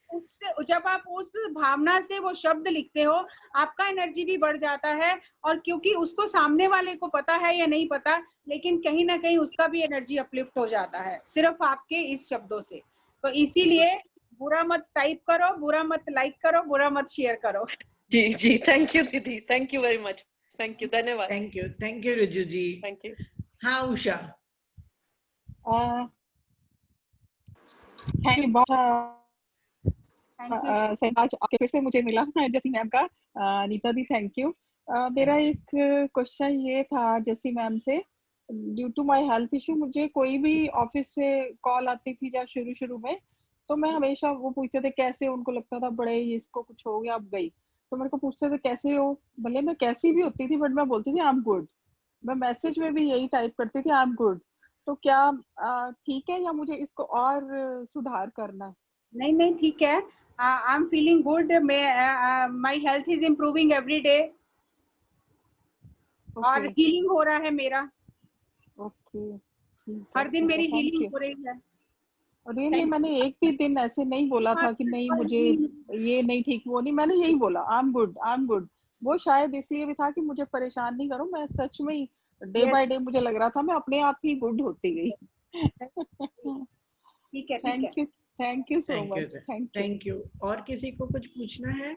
Speaker 1: उससे जब आप उस भावना से वो शब्द लिखते हो, आपका एनर्जी भी बढ़ जाता है, और क्योंकि उसको सामने वाले को पता है या नहीं पता, लेकिन कहीं ना कहीं उसका भी एनर्जी अपलिफ्ट हो जाता है सिर्फ आपके इस शब्दों से। तो इसीलिए बुरा मत टाइप करो, बुरा मत लाइक करो, बुरा मत शेयर करो।
Speaker 14: जी जी, थैंक यू दीदी, thank you very much, thank you, धन्यवाद।
Speaker 2: Thank you Riju ji,
Speaker 14: thank you.
Speaker 2: हाँ उषा,
Speaker 15: थैंक यू बहुत आज आके फिर से मुझे मिला जैसी मैम का। नीता दी थैंक यू। मेरा एक क्वेश्चन ये था जैसी मैम से, due to my health issue मुझे कोई भी ऑफिस से कॉल आती थी जब शुरू में, तो मैं हमेशा वो पूछते थे कैसे, उनको लगता था बड़े इसको कुछ हो गया अब गई, तो मेरे को पूछते थे कैसे हो, भले मैं कैसी भी होती थी बट मैं बोलती थी आई एम गुड। मैं मैसेज में भी यही टाइप करती थी आई एम गुड। तो क्या ठीक है या मुझे इसको और सुधार करना है?
Speaker 1: नहीं नहीं ठीक है, I am feeling good, my health is improving every day, और हीलिंग हो रहा है मेरा।
Speaker 15: ओके,
Speaker 1: हर दिन मेरी हीलिंग हो रही है।
Speaker 15: रियली मैंने एक भी दिन ऐसे नहीं बोला था कि नहीं मुझे ये नहीं ठीक, वो नहीं, मैंने यही बोला I am good, I am good. वो शायद इसलिए भी था कि मुझे परेशान नहीं करो, मैं सच में ही डे बाय डे मुझे लग रहा था मैं अपने आप ही गुड होती गई।
Speaker 1: ठीक है,
Speaker 15: thank you so much,
Speaker 2: thank you. और किसी को कुछ पूछना है?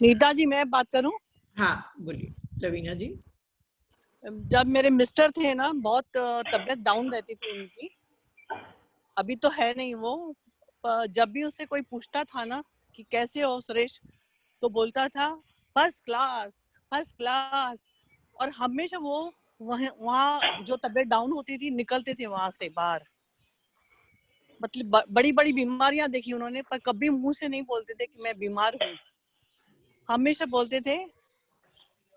Speaker 16: नीता जी मैं बात करूं?
Speaker 2: हाँ बोलिए लवीना जी।
Speaker 16: जब मेरे मिस्टर थे ना, बहुत तबीयत डाउन रहती थी उनकी, अभी तो है नहीं वो, जब भी उससे कोई पूछता था ना कि कैसे हो सुरेश, तो बोलता था फर्स्ट क्लास, और हमेशा वो वहाँ जो तबीयत डाउन होती थी निकलते थे वहां से बाहर। मतलब बड़ी बड़ी बीमारियां देखी उन्होंने, पर कभी मुंह से नहीं बोलते थे कि मैं बीमार हूँ, हमेशा बोलते थे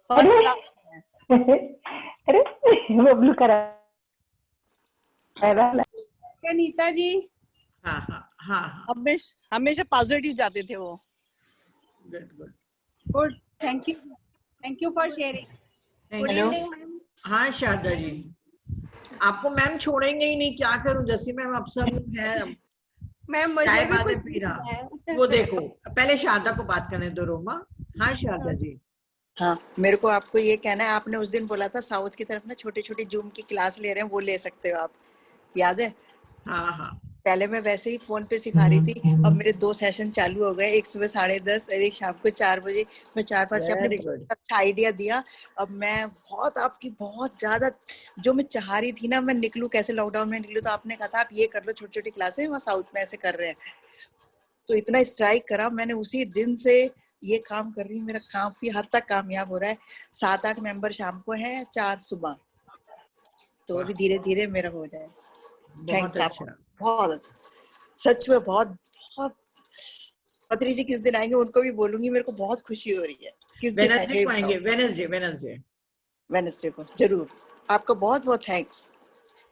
Speaker 16: फर्स्ट क्लास।
Speaker 9: अरे वो ब्लू करा
Speaker 1: क्या नीता जी?
Speaker 2: हाँ हाँ हाँ,
Speaker 16: हमेशा पॉजिटिव जाते थे वो।
Speaker 1: Good, thank you for sharing.
Speaker 2: Hello, हाँ शारदा जी, आपको मैम छोड़ेंगे ही नहीं, क्या करूं, जैसी मैम अब सब है
Speaker 17: मैम मुझे भी कुछ पूछना है।
Speaker 2: वो देखो पहले शारदा को बात करने दो रोमा। हाँ शारदा जी।
Speaker 17: हाँ, मेरे को आपको ये कहना है, आपने उस दिन बोला था साउथ की तरफ ना छोटे छोटे जूम की क्लास ले रहे हैं, वो ले सकते हो आप, याद है?
Speaker 2: हाँ हाँ,
Speaker 17: पहले मैं वैसे ही फोन पे सिखा रही थी, अब मेरे 2 सेशन चालू हो गए, एक सुबह 10:30 और एक शाम को 4 बजे। मैं 4-5 के आपने
Speaker 2: वेरी
Speaker 17: बहुत
Speaker 2: गुड।
Speaker 17: अच्छा आइडिया दिया। अब मैं बहुत आपकी बहुत ज्यादा जो मैं चाह रही थी ना, मैं निकलूं कैसे, लॉकडाउन में निकलूं, तो आपने कहा था आप ये कर लो, छोटी छोटी क्लासें वहाँ साउथ में ऐसे कर रहे हैं, तो इतना स्ट्राइक करा मैंने, उसी दिन से ये काम कर रही हूँ। मेरा काफी हद तक कामयाब हो रहा है। 7-8 मेंबर शाम को हैं, 4 सुबह, तो अभी धीरे धीरे मेरा हो जाए।
Speaker 2: बहुत
Speaker 17: थैंक्स आप,
Speaker 2: अच्छा।
Speaker 17: बहुत सच में बहुत बहुत। पत्री जी किस दिन आएंगे उनको भी बोलूंगी, मेरे को बहुत खुशी हो रही है। किस दिन
Speaker 2: वेडनेसडे को आएंगे,
Speaker 17: आएंगे? वेडनेसडे को जरूर। आपका बहुत बहुत थैंक्स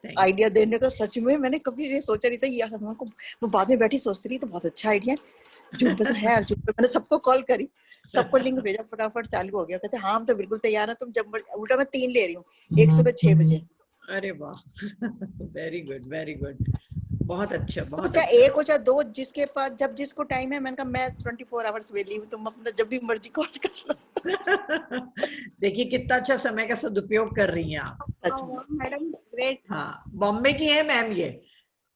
Speaker 17: आइडिया देने का। सच में मैंने कभी ये सोचा नहीं था, ये हमको मैं बाद में बैठी सोचती रही तो बहुत अच्छा आइडिया है। जूम पे तो है, जूम पे मैंने सबको कॉल करी, सबको लिंक भेजा, फटाफट चालू हो गया। कहते हाँ हम तो बिल्कुल तैयार है, तुम जब उल्टा मैं 3 ले रही हूँ, एक सुबह 6 बजे।
Speaker 2: अरे वाह, वेरी गुड वेरी गुड, बहुत अच्छा
Speaker 17: तो
Speaker 2: बहुत
Speaker 17: चाहे
Speaker 2: अच्छा।
Speaker 17: एक हो चाहे 2, जिसके पास जब जिसको टाइम है, मैंने कहा मैं 24 आवर्स वेली हूँ, तुम अपना जब भी मर्जी कॉल कर लो।
Speaker 2: देखिए कितना अच्छा समय का सदुपयोग कर रही हैं आप।
Speaker 17: सच में
Speaker 1: मैडम ग्रेट।
Speaker 2: हाँ, बॉम्बे की है मैम ये।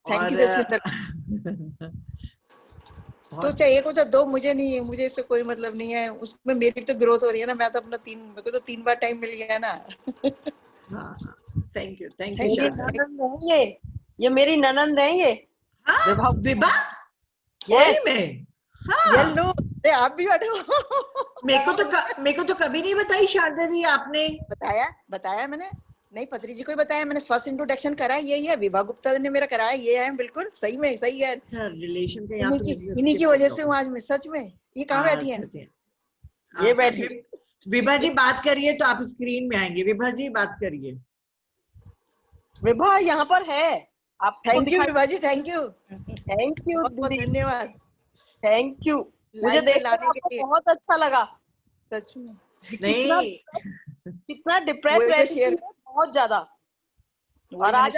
Speaker 17: थैंक यू
Speaker 2: और
Speaker 17: जसविंदर। तो चाहे एक हो चाहे 2, मुझे नहीं, मुझे इससे कोई मतलब नहीं है। उसमें मेरी तो ग्रोथ हो रही है ना, मैं तो अपना 3, मेरे को तो 3 बार टाइम मिल गया ना।
Speaker 2: थैंक यू
Speaker 12: मेरी ननंद है ये मेरी ननंद है ये।
Speaker 2: विभा
Speaker 12: यस
Speaker 2: में।
Speaker 17: येलो, अरे आप भी बैठे हो।
Speaker 2: मेरे को तो कभी नहीं बताई शारदा जी आपने।
Speaker 17: बताया मैंने, नहीं पत्री जी को ही बताया मैंने। फर्स्ट इंट्रोडक्शन करा यही है, विभा गुप्ता ने मेरा कराया, ये है बिल्कुल सही में, सही है।
Speaker 2: रिलेशन का
Speaker 17: इन्हीं की वजह से हूँ आज मैं, सच में। ये कहाँ बैठी है?
Speaker 12: ये बैठी।
Speaker 2: विभा जी बात करिए तो आप स्क्रीन में आएंगे। विभा जी बात करिए।
Speaker 12: विभा यहाँ पर है, आपको
Speaker 17: thank you Vibha ji, thank you
Speaker 12: दीदी,
Speaker 17: धन्यवाद।
Speaker 12: Thank you. मुझे देखकर आपको बहुत अच्छा लगा,
Speaker 17: सच में।
Speaker 2: नहीं
Speaker 12: कितना डिप्रेस रहती थी बहुत ज्यादा, और आज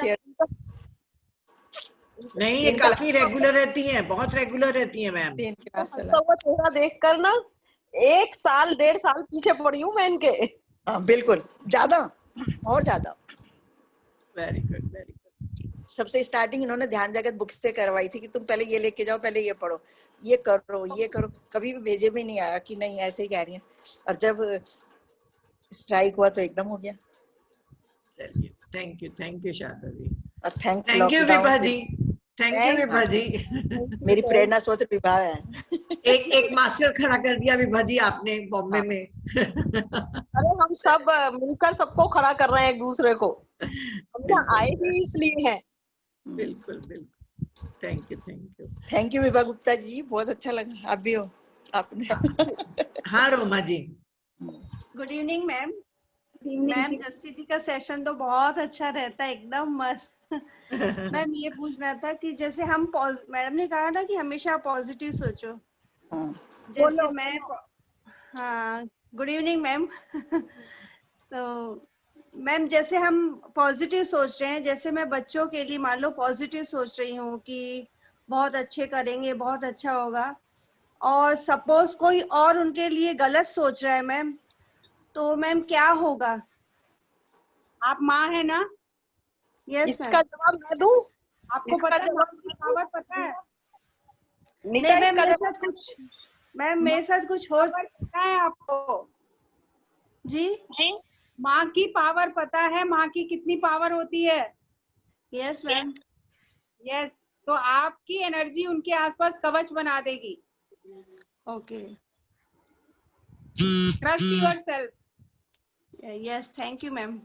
Speaker 2: नहीं ये काफी रेगुलर रहती हैं, बहुत रेगुलर रहती हैं मैम।
Speaker 12: हंसता हुआ चेहरा देखकर ना 1 साल 1.5 साल पीछे पड़ी हूँ मैं इनके।
Speaker 17: बिल्कुल, ज्यादा और ज्यादा।
Speaker 2: Very good very good.
Speaker 17: सबसे स्टार्टिंग इन्होंने ध्यान जगत बुक से करवाई थी कि तुम पहले ये लेके जाओ, पहले ये पढ़ो, ये करो ये करो। कभी भी भेजे भी नहीं आया कि नहीं ऐसे ही कह रही है। और जब स्ट्राइक हुआ तो एकदम हो गया।
Speaker 2: चलिए थैंक यू शारदा जी।
Speaker 17: और thanks
Speaker 2: thank you Vibha ji, thank you Vibha ji.
Speaker 17: मेरी प्रेरणा स्रोत विभा है।
Speaker 2: एक मास्टर खड़ा कर दिया विभा जी आपने बॉम्बे में।
Speaker 12: अरे हम सब मिलकर सबको खड़ा कर रहे हैं एक दूसरे को, हम यहाँ आए भी इसलिए हैं।
Speaker 2: बिल्कुल बिल्कुल,
Speaker 17: थैंक यू विभा गुप्ता जी, बहुत अच्छा लगा। आप भी हो आपने।
Speaker 2: हाँ Roma ji.
Speaker 18: Good evening ma'am. Ma'am Jassi ji का सेशन तो बहुत अच्छा रहता है, एकदम मस्त। मैम ये पूछना था कि जैसे हम मैडम ने कहा ना कि हमेशा पॉजिटिव सोचो, जैसे मैं हाँ गुड इवनिंग मैम। तो मैम जैसे हम पॉजिटिव सोच रहे हैं, जैसे मैं बच्चों के लिए मान लो पॉजिटिव सोच रही हूँ कि बहुत अच्छे करेंगे, बहुत अच्छा होगा, और सपोज कोई और उनके लिए गलत सोच रहा है मैम, तो मैम क्या होगा?
Speaker 1: आप माँ है ना?
Speaker 18: यस
Speaker 12: इसका जवाब मैं दूं?
Speaker 1: आपको पता है माँ की पावर पता है?
Speaker 18: नहीं मैम मेरे साथ कुछ हो
Speaker 1: पता है आपको?
Speaker 18: जी
Speaker 1: माँ की पावर पता है? माँ की कितनी पावर होती है?
Speaker 18: Yes ma'am.
Speaker 1: यस, तो आपकी एनर्जी उनके आसपास कवच बना देगी।
Speaker 18: Okay,
Speaker 1: trust yourself.
Speaker 18: Yes thank you ma'am.